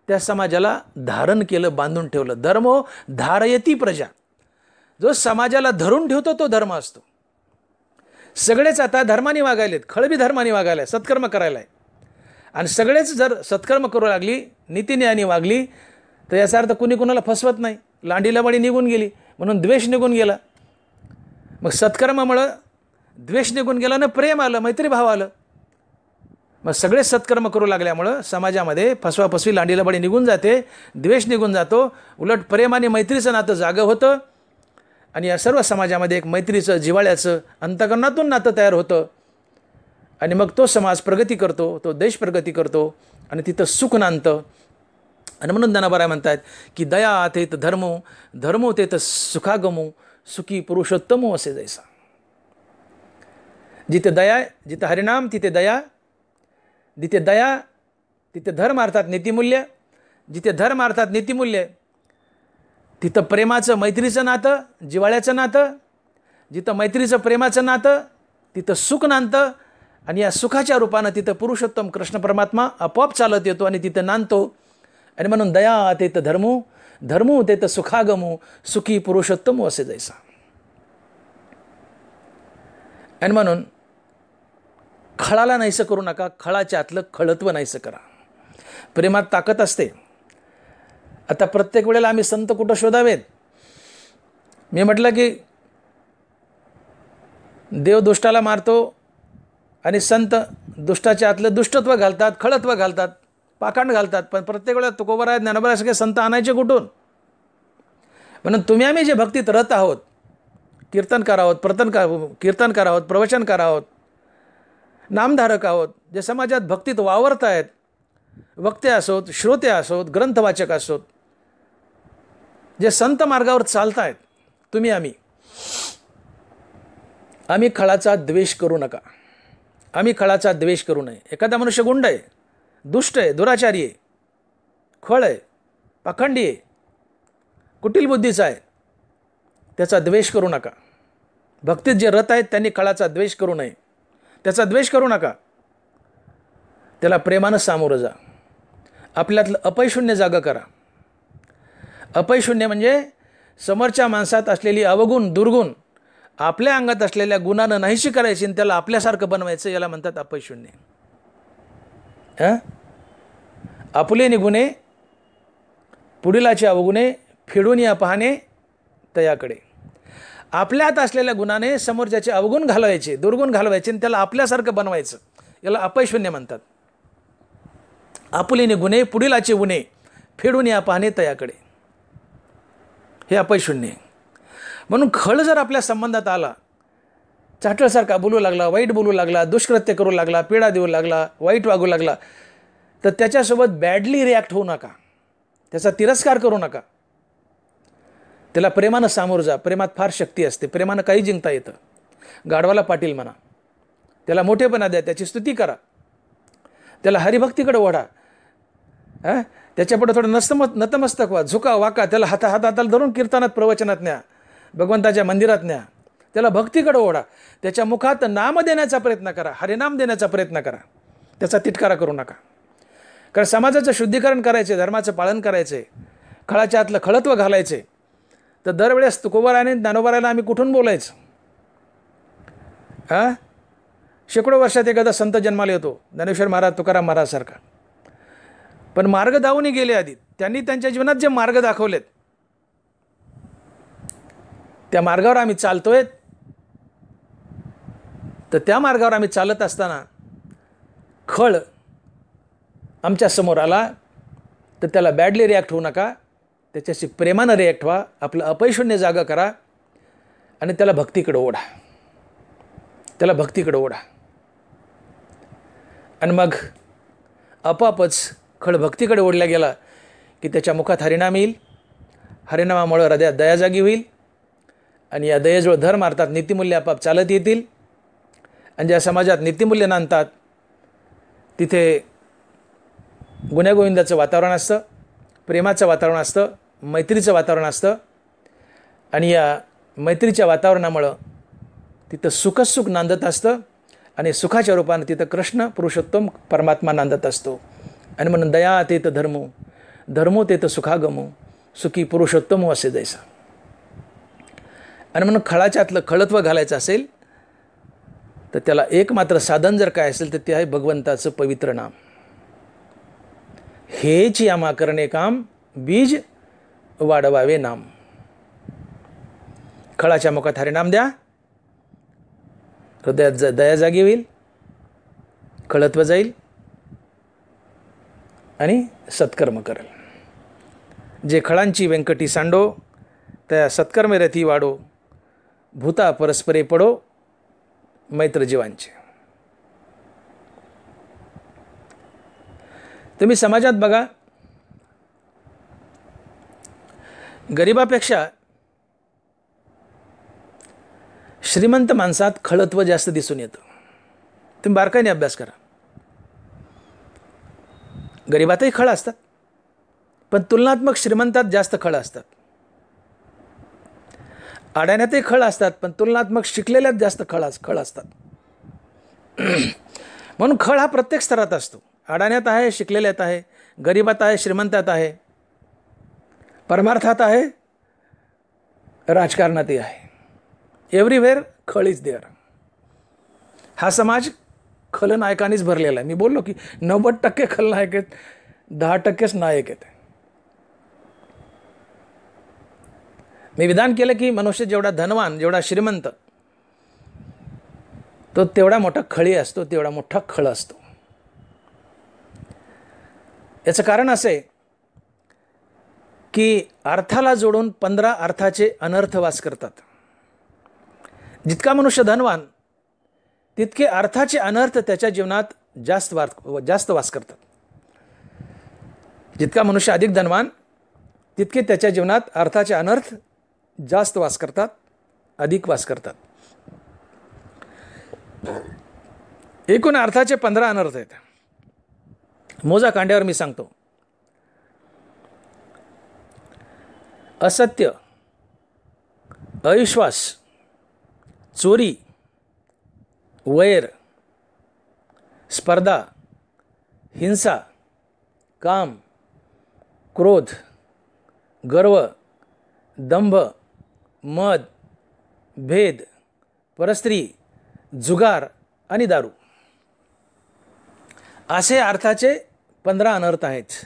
त्या समाजाला धारण केलं, बांधून ठेवलं. धर्मो धारयती प्रजा. जो समाजाला धरून ठेवतो तो धर्म असतो. सगळेच आता धर्माने वागायलेत, खळबी धर्माने वागायला, सत्कर्म करायला आहे. आणि सगळेच जर सत्कर्म करू लागली, नीतिन्यायाने वागली, तर याचा अर्थ कुणी कुणाला फसवत नाही, लांडीला बळी निघून गेली, म्हणून द्वेष निघून गेला. मग सत्कर्मामुळं द्वेष निघून गेला ना, प्रेम आलं, मैत्रीभाव आलं. मग सगळे सत्कर्म करू लागल्यामुळं समाजामध्ये फसवाफसवी, लांडीला बळी निघून जाते, द्वेष निघून जातो. उलट प्रेम आणि मैत्रीचं नातं जागं होतं आणि या सर्व समाजामध्ये एक मैत्रीचं, जिव्हाळ्याचं, अंतःकरणातून नातं तयार होतं. आणि मग तो समाज प्रगती करतो, तो देश प्रगती करतो आणि तिथं सुख नांदतं. आणि म्हणून ज्ञानोबा म्हणतात की दया तेत धर्मो, धर्मो तेत सुखागमो, सुखी पुरुषोत्तमो असे जैसा. जिथे दया, जिथे हरिनाम तिथे दया, जिथे दया तिथे धर्म अर्थात नीतिमूल्य, जिथे धर्म अर्थात नीतिमूल्य तिथं प्रेमाचं, मैत्रीचं नातं, जिव्हाळ्याचं नातं. जिथं मैत्रीचं, प्रेमाचं नातं तिथं सुख नांदतं. आणि या सुखाच्या रूपानं तिथं पुरुषोत्तम कृष्ण परमात्मा आपोआप चालत येतो आणि तिथं नांदतो. आणि म्हणून दया तेत धर्मो, धर्मो तेत सुखागमो, सुखी पुरुषोत्तमो असे जैसा. आणि म्हणून खळाला नाहीसं करू नका, खळाच्या आतलं खळत्व नाहीसं करा. प्रेमात ताकद असते. आता प्रत्येक वेळेला आम्ही संत कुठं शोधावेत? मी म्हटलं की देव दुष्टाला मारतो आणि संत दुष्टाच्या आतलं दुष्टत्व घालतात, खळत्व घालतात, पाखंड घालतात. पण प्रत्येक वेळेला तुकोबा, ज्ञानोबा सगळे संत आणायचे कुठून? म्हणून तुम्ही आम्ही जे भक्तीत रत आहोत, कीर्तन करावं, कीर्तन करावं, प्रवचन करावं, नामधारक आहोत, जे समाजात भक्तीत वावरत आहेत, वक्ते असोत, श्रोते असोत, ग्रंथवाचक असोत, जे संत मार्गावर चालत आहेत, तुम्ही आम्ही खळाचा द्वेष करू नका. आम्ही खळाचा द्वेष करू नये. एखादा मनुष्य गुंड आहे, दुष्ट आहे, दुराचारी आहे, खळ आहे, पाखंडी आहे, कुटील बुद्धीचा आहे, त्याचा द्वेष करू नका. भक्तीत जे रत आहेत त्यांनी खळाचा द्वेष करू नये. त्याचा द्वेष करू नका. त्याला प्रेमानं सामोरं जा. आपल्यातलं अपयशून्य जागा करा. अपयशून्य म्हणजे समोरच्या माणसात असलेली अवगुण, दुर्गुण आपल्या अंगात असलेल्या गुणानं नाहीशी करायची आणि त्याला आपल्यासारखं बनवायचं, याला म्हणतात अपयशून्य. आपुले निगुणे पुढीलाचे अवगुणे फेडून या पाहणे तयाकडे. आपल्यात असलेल्या गुणाने समोरच्याचे अवगुण घालवायचे, दुर्गुण घालवायचे आणि त्याला आपल्यासारखं बनवायचं, याला अपयशून्य म्हणतात. आपुले निगुणे पुढीलाचे गुणे फेडून या पाहणे तयाकडे, हे अपयशून्य. म्हणून खळ जर आपल्या संबंधात आला, चाटळसारखा बोलू लागला, वाईट बोलू लागला, दुष्कृत्य करू लागला, पीडा देऊ लागला, वाईट वागू लागला, तर त्याच्यासोबत बॅडली रिॲक्ट होऊ नका. त्याचा तिरस्कार करू नका. त्याला प्रेमानं सामोरं जा. प्रेमात फार शक्ती असते. प्रेमानं काही जिंकता येतं. गाढवाला पाटील म्हणा, त्याला मोठेपणा द्या, त्याची स्तुती करा, त्याला हरिभक्तीकडे ओढा, त्याच्यापुढे थोडं नतमस्तक व्हा, झुका वाका, त्याला हाताला धरून कीर्तनात, प्रवचनात न्या, भगवंताच्या मंदिरात न्या, त्याला भक्तीकडे ओढा. त्याच्या मुखात नाम देण्याचा प्रयत्न करा, हरिनाम देण्याचा प्रयत्न करा. त्याचा तिटकारा करू नका. कारण समाजाचं शुद्धीकरण करायचे, धर्माचं पालन करायचे, खळाच्या आतलं खळत्व घालायचे, तर दरवेळेस तुकोबाराने ज्ञानोबाराला आम्ही कुठून बोलायचं? शेकडो वर्षात एखादा संत जन्माला येतो, ज्ञानेश्वर महाराज, तुकाराम महाराज सारखा, पण मार्ग दावून गेले आधी. त्यांनी त्यांच्या जीवनात जे मार्ग दाखवलेत त्या मार्गावर आम्ही चालतोय. तर त्या मार्गावर आम्ही चालत असताना खळ आमच्या समोर आला तर त्याला बॅडली रिॲक्ट होऊ नका. त्याच्याशी प्रेमानं रिॲक्ट व्हा. आपलं अपयशून्य जागा करा आणि त्याला भक्तीकडे ओढा. त्याला भक्तीकडे ओढा. आणि मग आपोआपच खळ भक्तीकडे ओढला गेला की त्याच्या मुखात हरिनाम येईल. हरिनामामुळे हृदयात दया जागी होईल आणि या दयेजवळ धर मारतात नीतिमूल्य आपाप चालत येतील. आणि ज्या समाजात नीतिमूल्य नांदतात तिथे गुण्यागोविंदाचं वातावरण असतं, प्रेमाचं वातावरण असतं, मैत्रीचं वातावरण असतं. आणि या मैत्रीच्या वातावरणामुळं तिथं सुखच नांदत असतं आणि सुखाच्या रूपानं तिथं कृष्ण पुरुषोत्तम परमात्मा नांदत असतो. आणि म्हणून दया तेत धर्मो, धर्मो तेत सुखागमो, सुखी पुरुषोत्तमो असे जैसा. आणि म्हणून खळाच्यातलं खळत्व घालायचं असेल तर त्याला एकमात्र साधन जर काय असेल तर ते आहे भगवंताचं पवित्र नाम. हेच यामा करणे काम, बीज वाढवावे नाम. खळाच्या मुखात हरिनाम द्या, हृदयात दया जागी होईल, खळत्व जाईल आणि सत्कर्म करेल. जे खळांची व्यंकटी सांडो, त्या सत्कर्म रथी वाढो, भूता परस्परे पडो, मैत्र जीवांचे. तुम्ही समाजात बघा, गरिबापेक्षा श्रीमंत माणसात खळत्व जास्त दिसून येतं. तुम्ही बारकाईने अभ्यास करा. गरिबातही खळ असतात पण तुलनात्मक श्रीमंतात जास्त खळ असतात. अडाण्यातही खळ असतात पण तुलनात्मक शिकलेल्यात जास्त खळ असतात. म्हणून खळ हा प्रत्येक स्तरात असतो. अडाण्यात आहे, शिकलेल्यात आहे, गरिबात आहे, श्रीमंतात आहे, परमार्थात आहे, राजकारणातही आहे. एव्हरीवेअर खळ इज देअर. हा समाज खलनायकांनीच भरलेला आहे. मी बोललो की 90% खलनायक आहेत, 10%च नायक आहेत. मी विधान केलं की मनुष्य जेवढा धनवान, जेवढा श्रीमंत, तो तेवढा मोठा खळी असतो, तेवढा मोठा खळ असतो. याचं कारण असं आहे की अर्थाला जोडून 15 अर्थाचे अनर्थ वास करतात. जितका मनुष्य धनवान तितके अर्थाचे अनर्थ त्याच्या जीवनात जास्त वास करतात. जितका मनुष्य अधिक धनवान तितके त्याच्या जीवनात अर्थाचे अनर्थ जास्त वास करतात, अधिक वास करतात. एकूण अर्थाचे 15 अनर्थ आहेत. मोजा कांड्यावर मी सांगतो. असत्य, अविश्वास, चोरी, वैर, स्पर्धा, हिंसा, काम, क्रोध, गर्व, दंभ, मद, भेद, परस्त्री, जुगार आणि दारू. असे अर्थाचे 15 अनर्थ आहेत.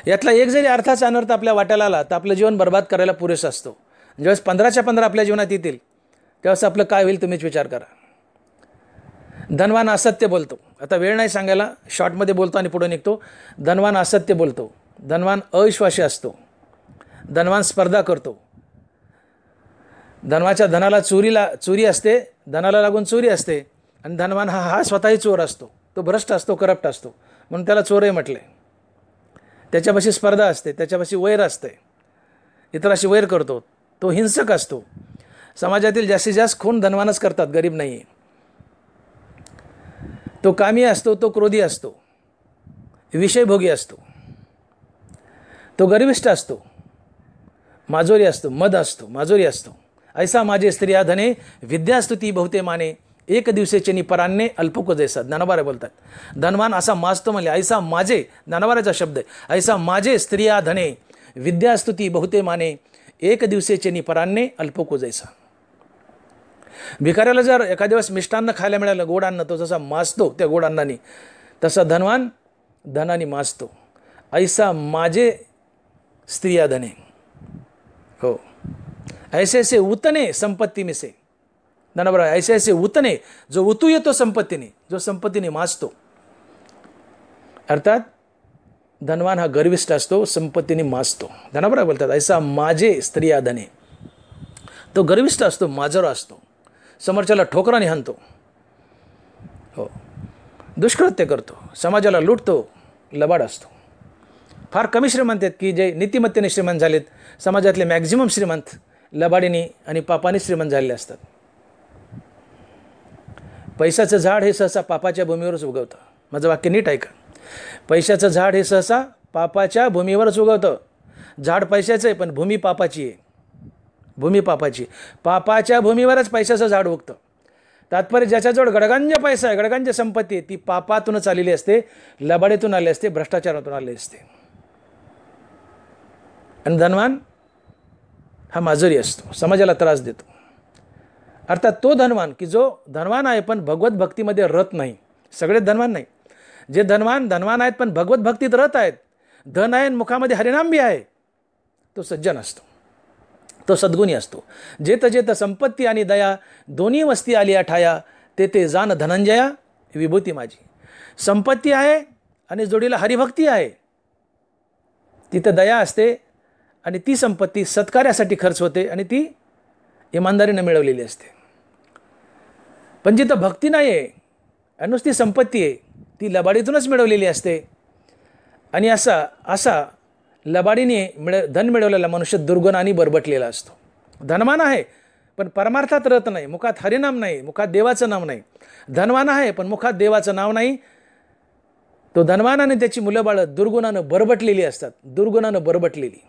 यातला एक जरी अर्थाचा अनर्थ आपल्या वाट्याला आला तर आपलं जीवन बर्बाद करायला पुरेसं असतो. ज्यावेळेस 15च्या 15 आपल्या जीवनात येतील त्यावेळेस आपलं काय होईल तुम्हीच विचार करा. धनवान असत्य बोलतो. आता वेळ नाही सांगायला, शॉर्टमध्ये बोलतो आणि पुढे निघतो. धनवान असत्य बोलतो. धनवान अविश्वासी असतो. धनवान स्पर्धा करतो. धनाला चोरी असते, धनाला लागून चोरी असते. आणि धनवान हा स्वतःही चोर असतो. तो भ्रष्ट असतो, करप्ट असतो, म्हणून त्याला चोरही म्हटले. त्याच्यापाशी स्पर्धा असते, त्याच्यापाशी वैर असते, इतराशी वैर करतो. तो हिंसक असतो. समाजातील जास्तीत जास्त खून धनवानच करतात, गरीब नाही. तो कामी असतो, तो क्रोधी असतो, विषयभोगी असतो, तो गर्विष्ठ असतो, माजोरी असतो, मद असतो, माजोरी असतो. ऐसा माझे स्त्रिया धने विद्यास्तुती बहुते माने एक दिवसेचे परान्ने अल्पको जैसा. ज्ञानोबा बोलतात. धनवान असा माजतो म्हणले. ऐसा माझे, ज्ञानोबाचा शब्द आहे. ऐसा माझे स्त्रिया धने विद्यास्तुती बहुते माने एक दिवसेचे परान्ने अल्पको जैसा. भिकाऱ्याला जर एखाद्या दिवस मिष्टान्न खायला मिळालं, गोड अन्न, तो जसा माजतो त्या गोड अन्नाने, तसा धनवान धनाने माजतो. ऐसा माझे स्त्रिया धने. हो, ऐसे ऐसे उतने संपत्ती मिसे. बरोबर. ऐसे ऐसे उतने, जो उतू येतो संपत्तीने, जो संपत्तीने माजतो. अर्थात धनवान हा गर्विष्ठ असतो, संपत्तीने माजतो. बरोबर बोलतात. ऐसा माझे स्त्रिया धने. तो गर्विष्ठ असतो, माजरा असतो, समोरच्याला ठोकराने हाणतो. हो, दुष्कृत्य करतो, समाजाला लुटतो, लबाड असतो. फार कमी श्रीमंत आहेत की जे नीतिमत्तेने श्रीमंत झालेत. समाजातले मॅक्झिमम श्रीमंत लबाडीने आणि पापाने श्रीमंत झालेले असतात. पैशाचं झाड हे सहसा पापाच्या भूमीवरच उगवतं. माझं वाक्य नीट ऐका. पैशाचं झाड हे सहसा पापाच्या भूमीवरच उगवतं. झाड पैशाचं आहे पण भूमी पापाची आहे. भूमी पापाची. पापाच्या भूमीवरच पैशाचं झाड उगतं. तात्पर्य ज्याच्याजवळ गडगंज पैसा आहे, गडगंज संपत्ती आहे, ती पापातूनच आलेली असते, लबाडीतून आली असते, भ्रष्टाचारातून आली असते. आणि धनवान हा माजुरी असतो, समाजाला त्रास देतो. अर्थात तो धनवान की जो धनवान आहे पण भगवत भक्तीमध्ये रत नाही. सगळे धनवान नाही. जे धनवान आहेत पण भगवत भक्तीत रत आहेत, धन आहे मुखामध्ये हरिनाम बी आहे, तो सज्जन असतो, तो सद्गुणी असतो. जेत जेत संपत्ती आणि दया दोन्ही वस्ती आली ठाया, ते जाण धनंजया विभूती माझी. संपत्ती आहे आणि जोडीला हरिभक्ती आहे, तिथं दया असते आणि ती संपत्ती सत्कार्यासाठी खर्च होते आणि ती इमानदारीने मिळवलेली असते. पण जिथं भक्ती नाही आहे आणि नुसती संपत्ती आहे, ती लबाडीतूनच मिळवलेली असते. आणि असा लबाडीने धन मिळवलेला मनुष्य दुर्गुणाने बरबटलेला असतो. धनवान आहे पण परमार्थात रत नाही, मुखात हरिनाम नाही, मुखात देवाचं नाव नाही. धनवान आहे पण मुखात देवाचं नाव नाही. तो धनवान आणि त्याची मुलं बाळं दुर्गुणानं बरबटलेली असतात, दुर्गुणानं बरबटलेली.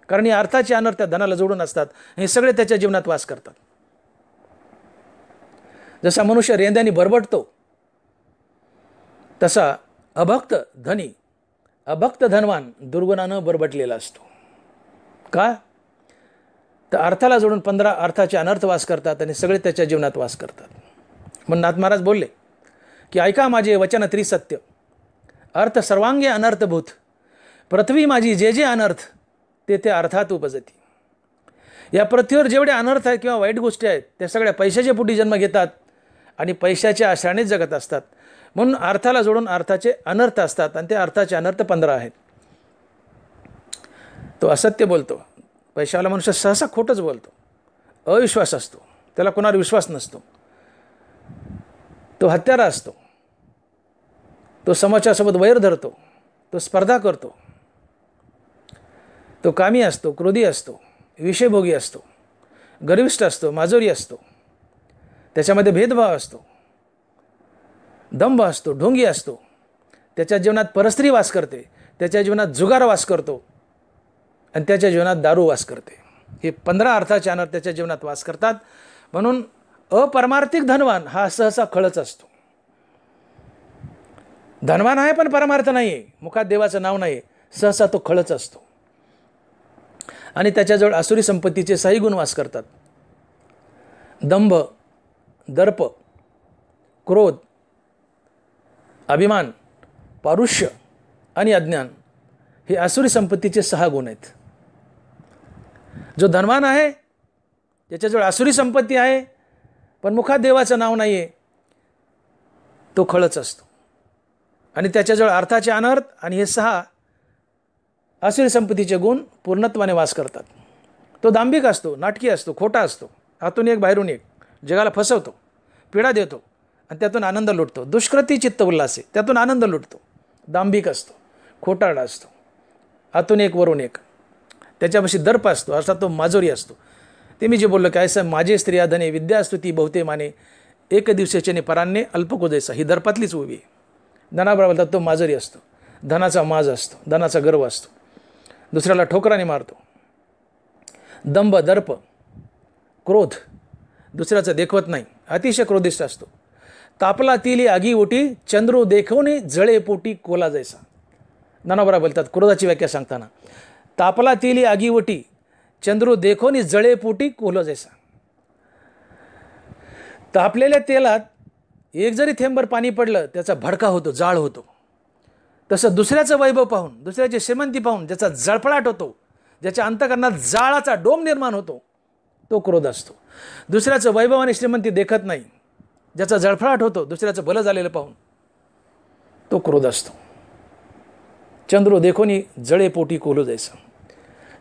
कारण ही अर्थाची अनर्थ त्या धनाला जोडून असतात. हे सगळे त्याच्या जीवनात वास करतात. जसा मनुष्य रेंद्याने बरबटतो तसा अभक्त धनवान दुर्गुणानं बरबटलेला असतो. का? तर अर्थाला जोडून 15 अर्थाचे अनर्थ वास करतात आणि सगळे त्याच्या जीवनात वास करतात. म्हणून नाथ महाराज बोलले की ऐका माझे वचन त्रिसत्य, अर्थ सर्वांगे अनर्थभूत, पृथ्वी माझी जे जे अनर्थ ते अर्थात उपजती. या पृथ्वीवर जेवढे अनर्थ आहेत किंवा वाईट गोष्टी आहेत त्या सगळ्या पैशाच्या पोटी जन्म घेतात आणि पैशाच्या आश्रयानेच जगत असतात. म्हणून अर्थाला जोडून अर्थाचे अनर्थ असतात आणि ते अर्थाचे अनर्थ 15 आहेत. तो असत्य बोलतो, पैशावाला मनुष्य सहसा खोटंच बोलतो, अविश्वास असतो, त्याला कोणावर विश्वास नसतो, तो हत्यारा असतो, तो समोरच्यासोबत वैर धरतो, तो स्पर्धा करतो, तो कामी असतो, क्रोधी असतो, विषयभोगी असतो, गर्विष्ठ असतो, माजुरी असतो, त्याच्यामध्ये भेदभाव असतो, दंभ असतो, ढोंगी असतो, त्याच्या जीवनात परस्त्री वास करते, त्याच्या जीवनात जुगार वास करतो आणि त्याच्या जीवनात दारू वास करते. हे 15 अर्थाचे अनर्थ त्याच्या जीवनात वास करतात. म्हणून अपरमार्थिक धनवान हा सहसा खळच असतो. धनवान आहे पण परमार्थ नाही आहे, मुखात देवाचं नाव नाही, सहसा तो खळच असतो. आणि त्याच्याजवळ आसुरी संपत्तीचे 6 गुण वास करतात. दंभ, दर्प, क्रोध, अभिमान, पारुष्य आणि अज्ञान हे आसुरी संपत्तीचे 6 गुण आहेत. जो धनवान आहे त्याच्याजवळ आसुरी संपत्ती आहे पण मुखात देवाचं नाव नाही आहे, तो खळच असतो. आणि त्याच्याजवळ अर्थाचे अनर्थ आणि हे 6 आसुरी संपत्तीचे गुण पूर्णत्वाने वास करतात. तो दांभिक असतो, नाटकी असतो, खोटा असतो, आतून एक बाहेरून एक, जगाला फसवतो, पीडा देतो आणि त्यातून आनंद लुटतो. दुष्कृती चित्त उल्हासे, त्यातून आनंद लुटतो. दांभिक असतो, खोटारडा असतो, आतून एक वरून एक. त्याच्यापाशी दर्प असतो, अर्थात तो माजोरी असतो. ते मी जे बोललो की ऐसा माझे स्त्रिया धने विद्यास्तुती बहुते माने एक दिवसाचे परान्ने अल्पकुदेसा, ही दर्पातलीच उभी आहे. धनाबरोबर बोलतात तो माजोरी असतो, धनाचा माज असतो, धनाचा गर्व असतो, दुसऱ्याला ठोकराने मारतो. दंभ, दर्प, क्रोध, दुसऱ्याचं देखवत नाही, अतिशय क्रोधिष्ट असतो. तापला तिली आगी ओटी चंद्रू देखवणे जळे पोटी कोला जैसा. नानाबरा बोलतात क्रोधाची व्याख्या सांगताना, तापला तिली आगी ओटी चंद्रू देखोनी जळे पोटी कोला जैसा. तापलेल्या तेलात एक जरी थेंबर पाणी पडलं त्याचा भडका होतो, जाळ होतो. तसं दुसऱ्याचं वैभव पाहून, दुसऱ्याची श्रीमंती पाहून ज्याचा जळफळाट होतो, ज्याच्या अंतःकरणात जाळाचा डोम निर्माण होतो, तो क्रोध असतो. दुसऱ्याचं वैभव आणि श्रीमंती देखत नाही, ज्याचा जळफळाट होतो दुसऱ्याचं भलं झालेलं पाहून, तो क्रोध असतो. चंद्रो देखोनी जळे पोटी कोलो जैसा.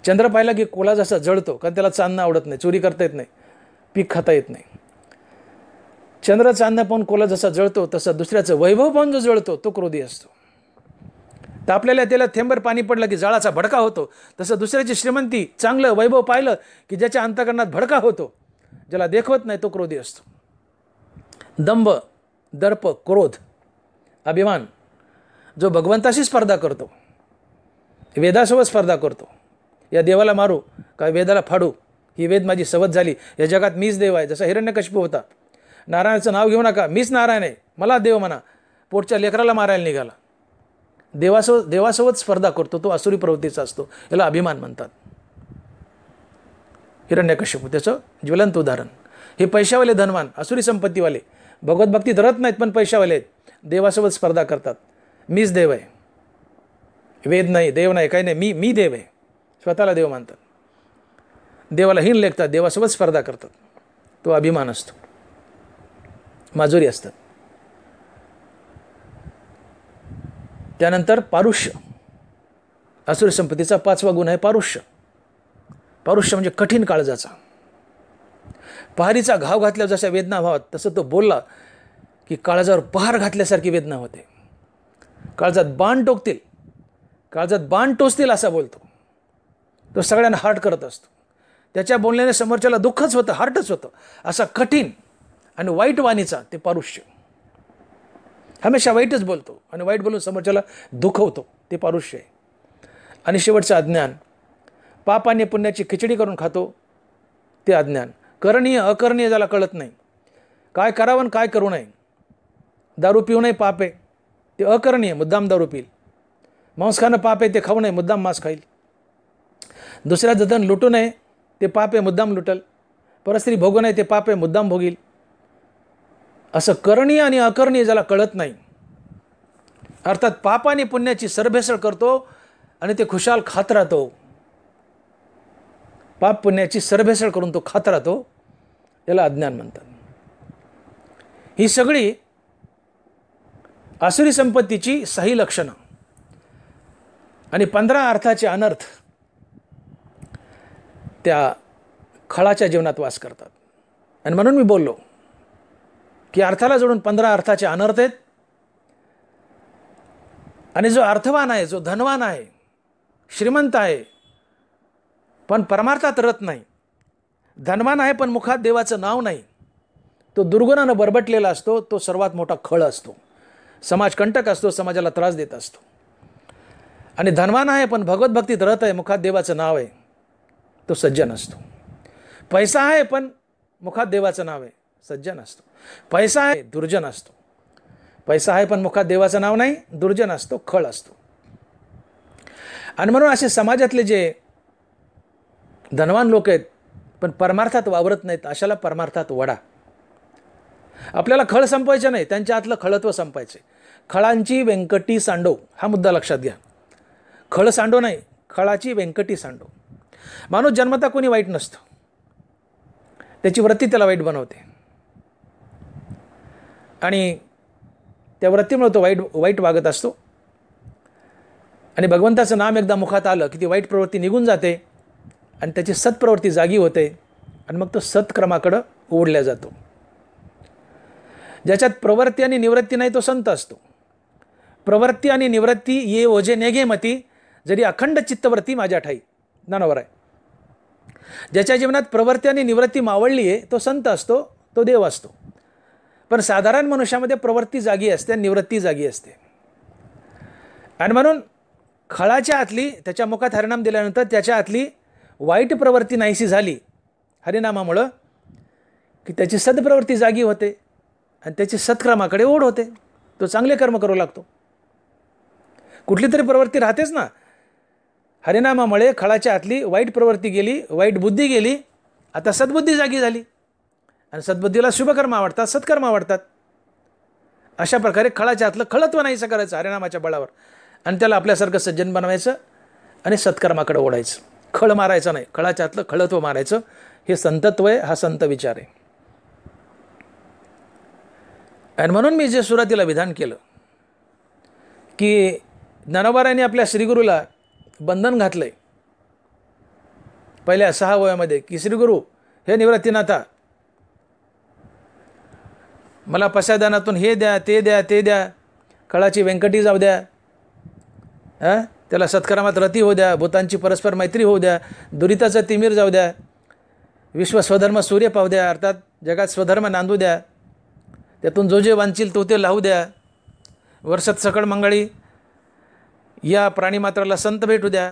चंद्र पाहिला की कोला जसा जळतो, कारण त्याला चांदणं आवडत नाही, चोरी करता येत नाही, पीक खाता येत नाही. चंद्र चांदणं पाहून कोला जसा जळतो तसं दुसऱ्याचं वैभव पाहून जो जळतो तो क्रोधी असतो. तापलेल्या त्याला थेंबर पाणी पडलं की जाळाचा भडका होतो, तसं दुसऱ्याची श्रीमंती, चांगलं वैभव पाहिलं की ज्याच्या अंतःकरणात भडका होतो, ज्याला देखवत नाही, तो क्रोधी असतो. दंभ, दर्प, क्रोध, अभिमान, जो भगवंताशी स्पर्धा करतो, वेदासोबत स्पर्धा करतो, या देवाला मारू का वेदाला फाडू, ही वेद माझी सवत झाली, या जगात मीच देव आहे. जसा हिरण्यकशिपू होता, नारायणाचं नाव घेऊ नका, मीच नारायण आहे, मला देव म्हणा, पोटच्या लेकराला मारायला निघाला. देवासोबत स्पर्धा करतो, तो आसुरी प्रवृत्तीचा असतो, याला अभिमान म्हणतात. हिरण्यकशिपू त्याचं ज्वलंत उदाहरण. हे पैशावाले धनवान, आसुरी संपत्तीवाले, भगवतभक्ती धरत नाहीत पण पैशावाले आहेत, देवासोबत स्पर्धा करतात. मीच देव आहे, वेद नाही, देव नाही, काही नाही, मी देव आहे, स्वतःला देव मानतात. देवाला हीन लेखतात, देवासोबत स्पर्धा करतात, तो अभिमान असतो, माजुरी असतात. त्यानंतर पारुष्य, आसुरी संपत्तीचा 5वा गुण आहे पारुष्य. पारुष्य म्हणजे कठीण काळजाचा. पहारीचा घाव घातल्यावर जशा वेदना व्हावात तसं तो बोलला की काळजावर पहार घातल्यासारखी वेदना होते. काळजात बाण टोकतील, काळजात बाण टोचतील असा बोलतो. तो सगळ्यांना हार्ट करत असतो. त्याच्या बोलण्याने समोरच्याला दुःखच होतं, हार्टच होतं. असा कठीण आणि वाईट वाणीचा ते पारुष्य. हमेशा वाईटच बोलतो आणि वाईट बोलून समोरच्याला दुखवतो, ते पारुष्य आहे. आणि शेवटचं अज्ञान, पाप आणि पुण्याची खिचडी करून खातो, ते अज्ञान. करणीय अकरणीय ज्याला कळत नाही, काय करावं काय करू नये. दारू पिऊ नये पाप आहे, ते अकरणीय, मुद्दाम दारू पिईल. मांस खाणं पाप आहे, ते खाऊ नये, मुद्दाम मांस खाईल. दुसऱ्याचं धन लुटू नये, ते पाप आहे, मुद्दाम लुटल. परस्त्री भोगू नये, ते पाप आहे, मुद्दाम भोगील. असं करणीय आणि अकरणीय ज्याला कळत नाही, अर्थात पाप आणि पुण्याची सरभेसळ करतो आणि ते खुशाल खात राहतो. पाप पुण्याची सरभेसळ करून तो खात राहतो, याला अज्ञान म्हणतात. ही सगळी आसुरी संपत्तीची 6 लक्षणं आणि 15 अर्थाचे अनर्थ त्या खळाच्या जीवनात वास करतात. आणि म्हणून मी बोललो की अर्थाला जोडून 15 अर्थाचे अनर्थ आहेत. आणि जो अर्थवान आहे, जो धनवान आहे, श्रीमंत आहे, पण परमार्थात रत नाही, धनवान आहे पण मुखात देवाचं नाव नाही, तो दुर्गुणानं बरबटलेला असतो, तो सर्वात मोठा खळ असतो, समाजकंटक असतो, समाजाला त्रास देत असतो. आणि धनवान आहे पण भगवत भक्तीत रत आहे, मुखात देवाचं नाव आहे, तो सज्जन असतो. पैसा आहे पण मुखात देवाचं नाव आहे, सज्जन असतो. पैसा आहे, दुर्जन असतो. पैसा आहे पण मुखात देवाचं नाव नाही, दुर्जन असतो, खळ असतो. आणि म्हणून असे समाजातले जे धनवान लोक आहेत पण परमार्थात वावरत नाहीत, अशाला परमार्थात वडा. आपल्याला खळ संपवायचे नाही, त्यांच्या आतलं खळत्व संपायचे. खळांची व्यंकटी सांडो, हा मुद्दा लक्षात घ्या. खळ सांडो नाही, खळाची व्यंकटी सांडो. माणूस जन्मता कोणी वाईट नसतं, त्याची वृत्ती त्याला वाईट बनवते आणि त्या वृत्तीमुळे तो वाईट वागत असतो. आणि भगवंताचं नाम एकदा मुखात आलं की ती वाईट प्रवृत्ती निघून जाते आणि त्याची सत्प्रवृत्ती जागी होते आणि मग तो सत्क्रमाकडं ओढल्या जातो. ज्याच्यात प्रवृत्ती आणि निवृत्ती नाही तो संत असतो. प्रवृत्ती आणि निवृत्ती ये ओझे नेघे मती, जरी अखंड चित्तवृत्ती माझ्या ठाई. ज्ञानावर आहे. ज्याच्या जीवनात प्रवृत्ती आणि निवृत्ती मावळली आहे तो संत असतो, तो देव असतो. पण साधारण मनुष्यामध्ये प्रवृत्ती जागी असते, निवृत्ती जागी असते. आणि म्हणून खळाच्या आतली, त्याच्या मुखात हरिनाम दिल्यानंतर त्याच्या आतली वाईट प्रवृत्ती नाहीशी झाली हरिनामामुळं, की त्याची सद्प्रवृत्ती जागी होते आणि त्याची सत्क्रमाकडे ओढ होते, तो चांगले कर्म करू लागतो. कुठली तरी प्रवृत्ती राहतेच ना. हरिनामामुळे खळाच्या आतली वाईट प्रवृत्ती गेली, वाईट बुद्धी गेली, आता सद्बुद्धी जागी झाली आणि सद्बुद्धीला शुभकर्म आवडतात, सत्कर्म आवडतात. अशा प्रकारे खळाच्या आतलं खळत्व नाहीसं करायचं हरिनामाच्या बळावर आणि त्याला आपल्यासारखं सज्जन बनवायचं आणि सत्कर्माकडे ओढायचं. खळ मारायचं नाही, खळाच्या आतलं खळत्व मारायचं. हे संतत्व आहे, हा संत विचार आहे. आणि म्हणून मी जे सुरुवातीला विधान केलं की ज्ञानोबारायांनी आपल्या श्रीगुरूला बंधन घातलंय पहिल्या 6 वयामध्ये की श्रीगुरू हे निवृत्तीनाथा, मला पसायदानातून हे द्या, ते द्या, ते द्या, खळाची व्यंकटी जाऊ द्या, त्याला सत्कर्मात रती होऊ द्या, भूतांची परस्पर मैत्री होऊ द्या, दुरिताचं तिमीर जाऊ द्या, विश्व स्वधर्म सूर्य पाहू द्या, अर्थात जगात स्वधर्म नांदू द्या, त्यातून जो जे वांचील तो ते लावू द्या, वर्षात सकळ मंगळी या प्राणीमात्राला संत भेटू द्या.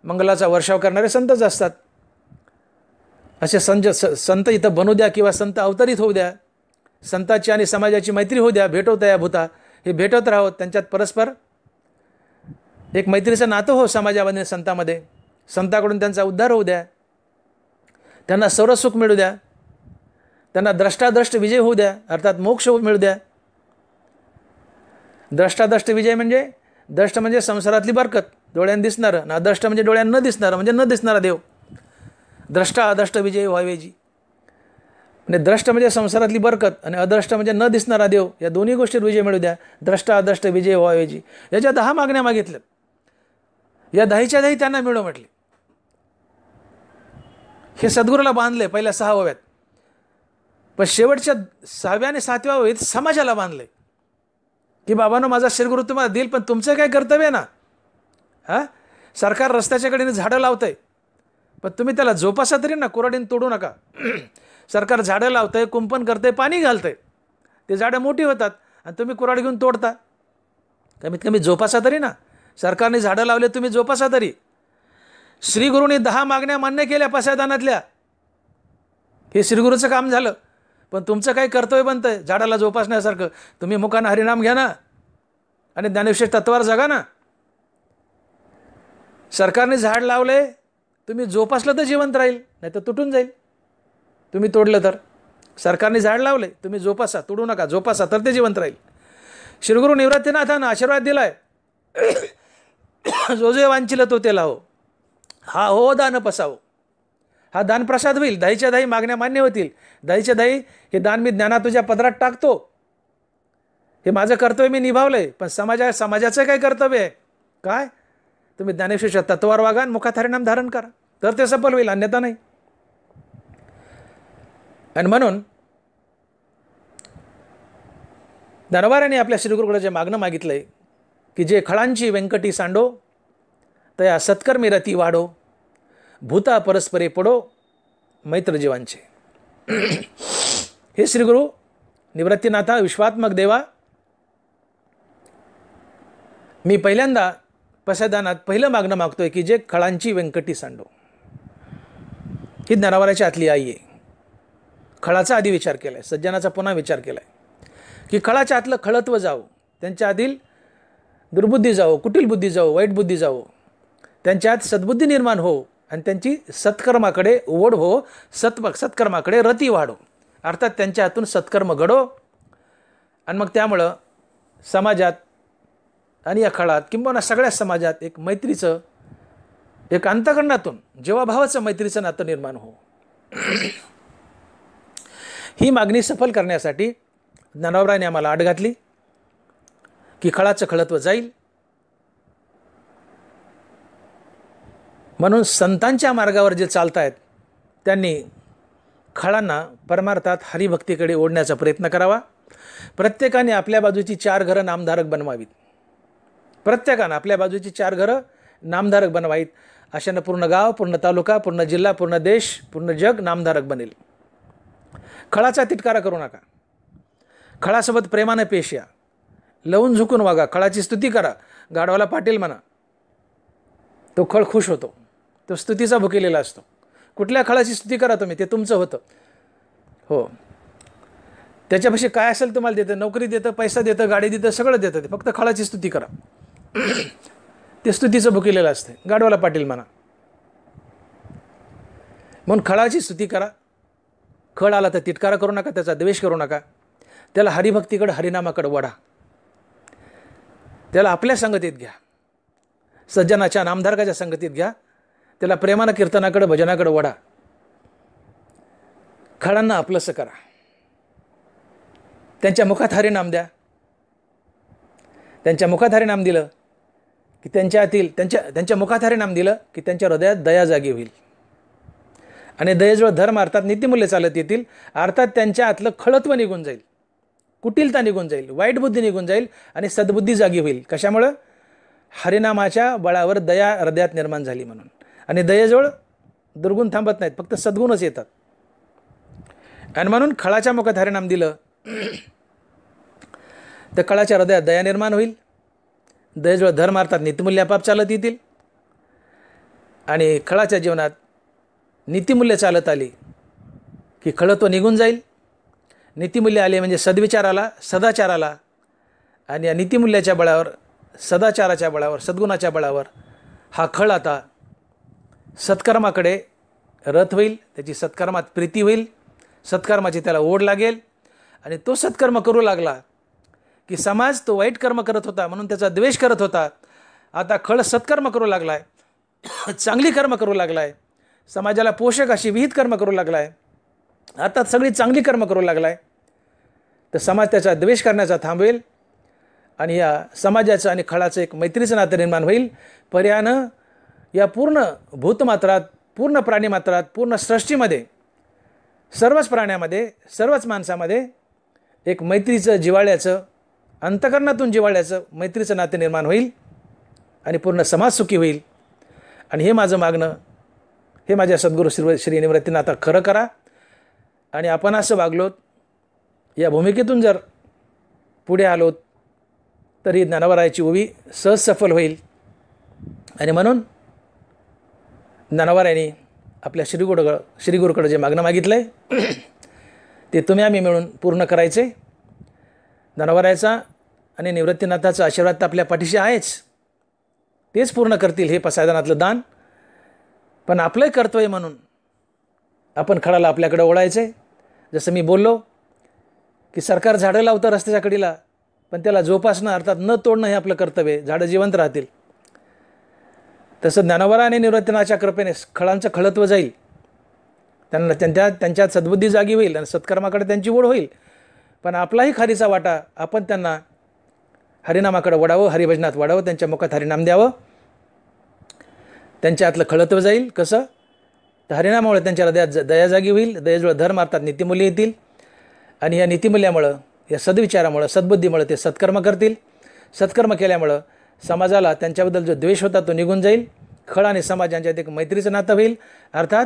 मंगलाचा वर्षाव करणारे संतच असतात. असे संत इथं बनू द्या किंवा संत अवतरित होऊ द्या. संताची आणि समाजाची मैत्री होऊ द्या, भेटवता या भूता, हे भेटत राहोत, त्यांच्यात परस्पर एक मैत्रीचं नातं हो समाजामध्ये, संतामध्ये. संताकडून त्यांचा उद्धार होऊ द्या, त्यांना सर्व सुख मिळू द्या, त्यांना द्रष्टाद्रष्ट विजय होऊ द्या, अर्थात मोक्ष मिळू द्या. द्रष्टाद्रष्ट विजय म्हणजे, द्रष्ट म्हणजे संसारातली बरकत, डोळ्यानं दिसणारं, ना द्रष्ट म्हणजे डोळ्यानं न दिसणारं, म्हणजे न दिसणारा देव. द्रष्टा अद्रष्ट विजय व्हावेजी. म्हणजे द्रष्ट म्हणजे संसारातली बरकत आणि अद्रष्ट म्हणजे न दिसणारा देव, या दोन्ही गोष्टीत विजय मिळू द्या. द्रष्टा अद्रष्ट विजय व्हावेजी. याच्या 10 मागण्या मागितल्या, या 10च्या 10 त्यांना मिळव म्हटले. हे सद्गुरूला बांधले पहिल्या 6 वयात, पण शेवटच्या 6व्या आणि 7व्या वयात समाजाला बांधले की बाबांनो, माझा श्रीगुरू तुम्हाला देईल, पण तुमचं काय कर्तव्य ना. सरकार रस्त्याच्या कडेने झाडं लावतंय, पण तुम्ही त्याला जोपासा तरी ना, कुऱ्हाडीने तोडू नका. सरकार झाडं लावतंय, कुंपण करतंय, पाणी घालतंय, ते झाडं मोठी होतात आणि तुम्ही कुऱ्हाड घेऊन तोडता. कमीत कमी जोपासा तरी ना. सरकारने झाडं लावले, तुम्ही जोपासा तरी. श्रीगुरूंनी 10 मागण्या मान्य केल्या पसायदानातल्या, हे श्रीगुरूचं काम झालं. पण तुमचं काही कर्तव्य बनतंय झाडाला जोपासण्यासारखं. तुम्ही मुखानं हरिनाम घ्या ना आणि ज्ञानविशेष तत्वावर जगा ना. सरकारने झाड लावले, तुम्ही जोपासलं तर जिवंत राहील, नाही तर तुटून जाईल. तुम्ही तोडलं तर. सरकारने झाड लावले, तुम्ही जोपासा, तोडू नका, जोपासा, तर ते जिवंत राहील. श्रीगुरू निवृत्तीनाथानं आशीर्वाद दिलाय, जो जे वांचिलं तो ते लावो, हा हो दान पसावो. हा दानप्रसाद होईल, 10च्या 10 मागण्या मान्य होतील. 10च्या 10 हे दान मी ज्ञाना तुझ्या पदरात टाकतो, हे माझं कर्तव्य मी निभावलंय. पण समाजाचं काय कर्तव्य आहे? काय? तुम्ही ज्ञानेश्वरच्या तत्वावर वागा आणि मुखात हरिनाम धारण करा, तर ते सफल होईल, अन्यथा नाही. आणि म्हणून ज्ञानोबारांनी आपल्या श्रीगुरुकडे जे मागणं मागितलं आहे की जे खळांची व्यंकटी सांडो तया सत्कर्मी रती वाढो भूता परस्परे पडो मैत्र जीवांचे. हे श्रीगुरु निवृत्तीनाथा विश्वात्मक देवा, मी पहिल्यांदा पसायदानात पहिलं मागणं मागतोय की जे खळांची व्यंकटी सांडो. ही ज्ञानोबाराची आतली आई आहे. खळाचा आधी विचार केला आहे, सज्जनाचा पुन्हा विचार केला आहे की खळाच्या आतलं खळत्व जावं, त्यांच्या आतील दुर्बुद्धी जावो, कुटील बुद्धी जावो, वाईट बुद्धी जावो, त्यांच्यात सद्बुद्धी निर्माण हो आणि त्यांची सत्कर्माकडे ओढ हो, सत्कर्माकडे रती वाढो. अर्थात त्यांच्या हातून सत्कर्म घडो आणि मग त्यामुळं समाजात आणि या काळात किंबहुना सगळ्या समाजात एक मैत्रीचं, एक अंतःकरणातून जीवाभावाचं मैत्रीचं नातं निर्माण हो. ही मागणी सफल करण्यासाठी ज्ञानोबारांनी आम्हाला आड घातली की खळाचं खळत्व जाईल. म्हणून संतांच्या मार्गावर जे चालत आहेत त्यांनी खळांना परमार्थात हरिभक्तीकडे ओढण्याचा प्रयत्न करावा. प्रत्येकाने आपल्या बाजूची 4 घरं नामधारक बनवावीत. प्रत्येकानं आपल्या बाजूची 4 घरं नामधारक बनवावीत. अशानं पूर्ण गाव, पूर्ण तालुका, पूर्ण जिल्हा, पूर्ण देश, पूर्ण जग नामधारक बनेल. खळाचा तिटकारा करू नका. खळासोबत प्रेमानं पेश या. लवून झुकून वागा. खळाची स्तुती करा. गाढवाला पाटील म्हणा. तो खळ खुश होतो. तो स्तुतीचा भुकेलेला असतो. कुठल्या खळाची स्तुती करा तुम्ही, ते तुमचं होतं. हो, त्याच्यापाशी काय असेल तुम्हाला देतं, नोकरी देतं, पैसा देतं, गाडी देतं, सगळं देतं. ते फक्त खळाची स्तुती करा. ते स्तुतीचं भुकेलेलं असतं. गाढवाला पाटील म्हणा. म्हणून खळाची स्तुती करा. खळ आला तर तिटकारा करू नका, त्याचा द्वेष करू नका. त्याला हरिभक्तीकडे, हरिनामाकडे वढा. त्याला आपल्या संगतीत घ्या. सज्जनाच्या, नामधारकाच्या संगतीत घ्या. त्याला प्रेमानं कीर्तनाकडे, भजनाकडे वढा. खळांना आपलंसं करा. त्यांच्या मुखात हरिनाम द्या. त्यांच्या मुखात हरिनाम दिलं की त्यांच्या मुखात हरिनाम दिलं की त्यांच्या हृदयात दया जागी होईल. आणि दयेजवळ धर्म अर्थात नीतिमूल्य चालत येतील. अर्थात त्यांच्या आतलं खळत्व निघून जाईल, कुटिलता निघून जाईल, वाईट बुद्धी निघून जाईल आणि सद्बुद्धी जागी होईल. कशामुळं? हरिनामाच्या बळावर दया हृदयात निर्माण झाली म्हणून. आणि दयेजवळ दुर्गुण थांबत नाहीत, फक्त सद्गुणच येतात. आणि म्हणून खळाच्या मुखात हरिनाम दिलं तर खळाच्या हृदयात दया निर्माण होईल. दयेजवळ धर्म अर्थात नीतिमूल्य आपाप चालत येतील. आणि खळाच्या जीवनात नीतिमूल्य चालत आली की खळत्व निघून जाईल. नीतिमूल्य आले म्हणजे सद्विचार आला, सदाचार आला. आणि या नीतिमूल्याच्या बळावर, सदाचाराच्या बळावर, सद्गुणाच्या बळावर हा खळ आता सत्कर्माकडे रथ होईल. त्याची सत्कर्मात प्रीती होईल. सत्कर्माची त्याला ओढ लागेल. आणि तो सत्कर्म करू लागला की समाज तो वाईट कर्म करत होता म्हणून त्याचा द्वेष करत होता. आता खळ सत्कर्म करू लागला आहे, चांगली कर्म करू लागला आहे, समाजाला पोषक अशी विहित कर्म करू लागला आहे. आता सगळी चांगली कर्म करू लागला आहे. तर समाज त्याचा द्वेष करण्याचा थांबवेल आणि या समाजाचं आणि खळाचं एक मैत्रीचं नातं निर्माण होईल. पर्यायानं या पूर्ण भूतमात्रात, पूर्ण प्राणीमात्रात, पूर्ण सृष्टीमध्ये, सर्वच प्राण्यामध्ये, सर्वच माणसामध्ये एक मैत्रीचं, जिव्हाळ्याचं, अंतःकरणातून जिव्हाळ्याचं मैत्रीचं नातं निर्माण होईल आणि पूर्ण समाज सुखी होईल. आणि हे माझं मागणं, हे माझ्या सद्गुरू श्री निवृत्तीनाथा खरं करा. आणि आपण असं वागलोत, या भूमिकेतून जर पुढे आलोत तर ही ज्ञानोबारायाची ओवी सहज सफल होईल. आणि म्हणून ज्ञानोबारायांनी आपल्या श्रीगुरूकडं जे मागणं मागितलं आहे ते तुम्ही आम्ही मिळून पूर्ण करायचे. ज्ञानोबारायाचा आणि निवृत्तीनाथाचा आशीर्वाद तर आपल्या पाठीशी आहेच. तेच पूर्ण करतील हे पसायदानातलं दान. पण आपलं कर्तव्य म्हणून आपण खळाला आपल्याकडे ओढायचं आहे. जसं मी बोललो की सरकार झाडं लावतं रस्त्याच्या कडेला, पण त्याला जोपासणं अर्थात न तोडणं हे आपलं कर्तव्य आहे. झाडं जिवंत राहतील. तसं ज्ञानोबा आणि निवृत्तीनाथाच्या कृपेने खळांचं खळत्व जाईल. त्यांच्यात सद्बुद्धी जागी होईल आणि सत्कर्माकडे त्यांची ओढ होईल. पण आपलाही खारीचा वाटा आपण त्यांना हरिनामाकडे वडावं, हरिभजनात वाढावं, त्यांच्या मुखात हरिनाम द्यावं. त्यांच्यातलं खळत्व जाईल. कसं? तर हरिनामामुळे त्यांच्या हृदयात दया जागी होईल. दयेजवळ धर्म अर्थात नीतिमूल्य येतील. आणि या नीतिमूल्यामुळं या सद्विचारामुळं सद्बुद्धीमुळं ते सत्कर्म करतील. सत्कर्म केल्यामुळं समाजाला त्यांच्याबद्दल जो द्वेष होता तो निघून जाईल. खळ आणि समाज यांच्यात एक मैत्रीचं नातं होईल. अर्थात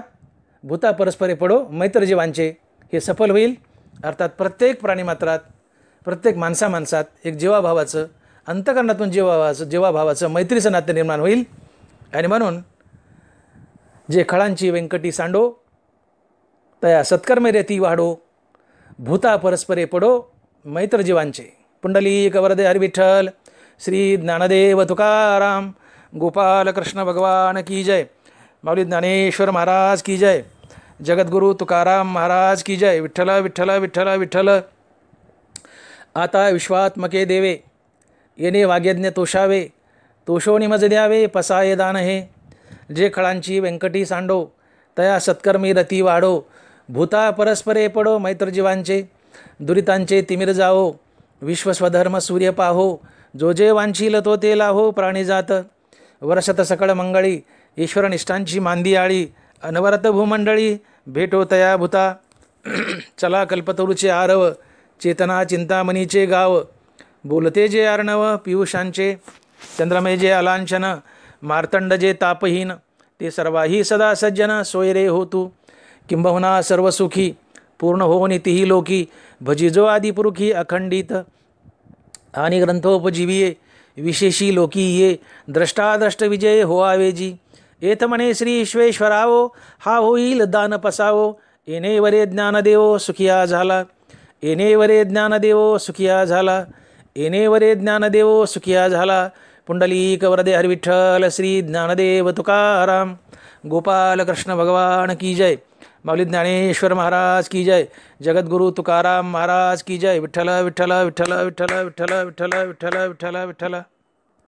भूता परस्परे पडो मैत्रजीवांचे हे सफल होईल. अर्थात प्रत्येक प्राणीमात्रात प्रत्येक माणसात एक जीवाभावाचं अंतकरणातून जीवाभावाचं मैत्रीचं नातं निर्माण होईल. आणि म्हणून जे खळांची व्यंकटी सांडो तया सत्कर्मे रेती वाढो भूता परस्परे पडो मैत्रजीवांचे. पुंडलिक वरदे हरी विठ्ठल. श्री ज्ञानदेव तुकाराम गोपाल कृष्ण भगवान की जय. माऊली ज्ञानेश्वर महाराज की जय. जगद्गुरु तुकाराम महाराज की जय. विठ्ठल विठ्ठल विठ्ठल विठ्ठल. आता विश्वात्मके देवे येणे वाग्यज्ञ तोषावे तोषो निमज द्यावे पसाये दान हे. जे खळांची व्यंकटी सांडो तया सत्कर्मी रती वाढो भूता परस्परे पडो मैत्रजीवांचे. दुरितांचे तिमिर जाओ विश्वस्वधर्म सूर्य पाहो जो जे वांछील तो ते लाहो प्राणीजात. वर्षत सकळ मंगळी ईश्वर निष्ठांची मांदी आळी अनवरत भूमंडळी भेटो तया भूता. चला कल्पतरूचे आरव चेतना चिंतामणीचे गाव बोलते जे अर्णव पियुषांचे. चंद्रमय जे अलांछन मार्तंड जे तापहीन ते सर्वाही सदा सज्जन सोयरे हो तू. किंबहुना सर्व सुखी पूर्ण हो नितीही लोकी भजिजो आदिपुरुखी अखंडित. आणि ग्रंथोपजीविये विशेषी लोकी ये द्रष्टाद्रष्ट विजय हो आवेजी. एथ म्हणे श्री विश्वेश्वरावो हा होईल दान पसावो. येणे वरे ज्ञानदेवो सुखिया झाला. येणे वरे ज्ञानदेवो सुखिया झाला. येणे वरे ज्ञानदेवो सुखिया झाला. पुंडलिक वरदे हरी विठ्ठल. श्री ज्ञानदेव तुकाराम गोपाल कृष्ण भगवान की जय. माऊली ज्ञानेश्वर महाराज की जय. जगद्गुरु तुकाराम महाराज की जय. विठ्ठल विठ्ठल विठ्ठल विठ्ठल विठ्ठल विठ्ठल विठ्ठल विठ्ठल विठ्ठल.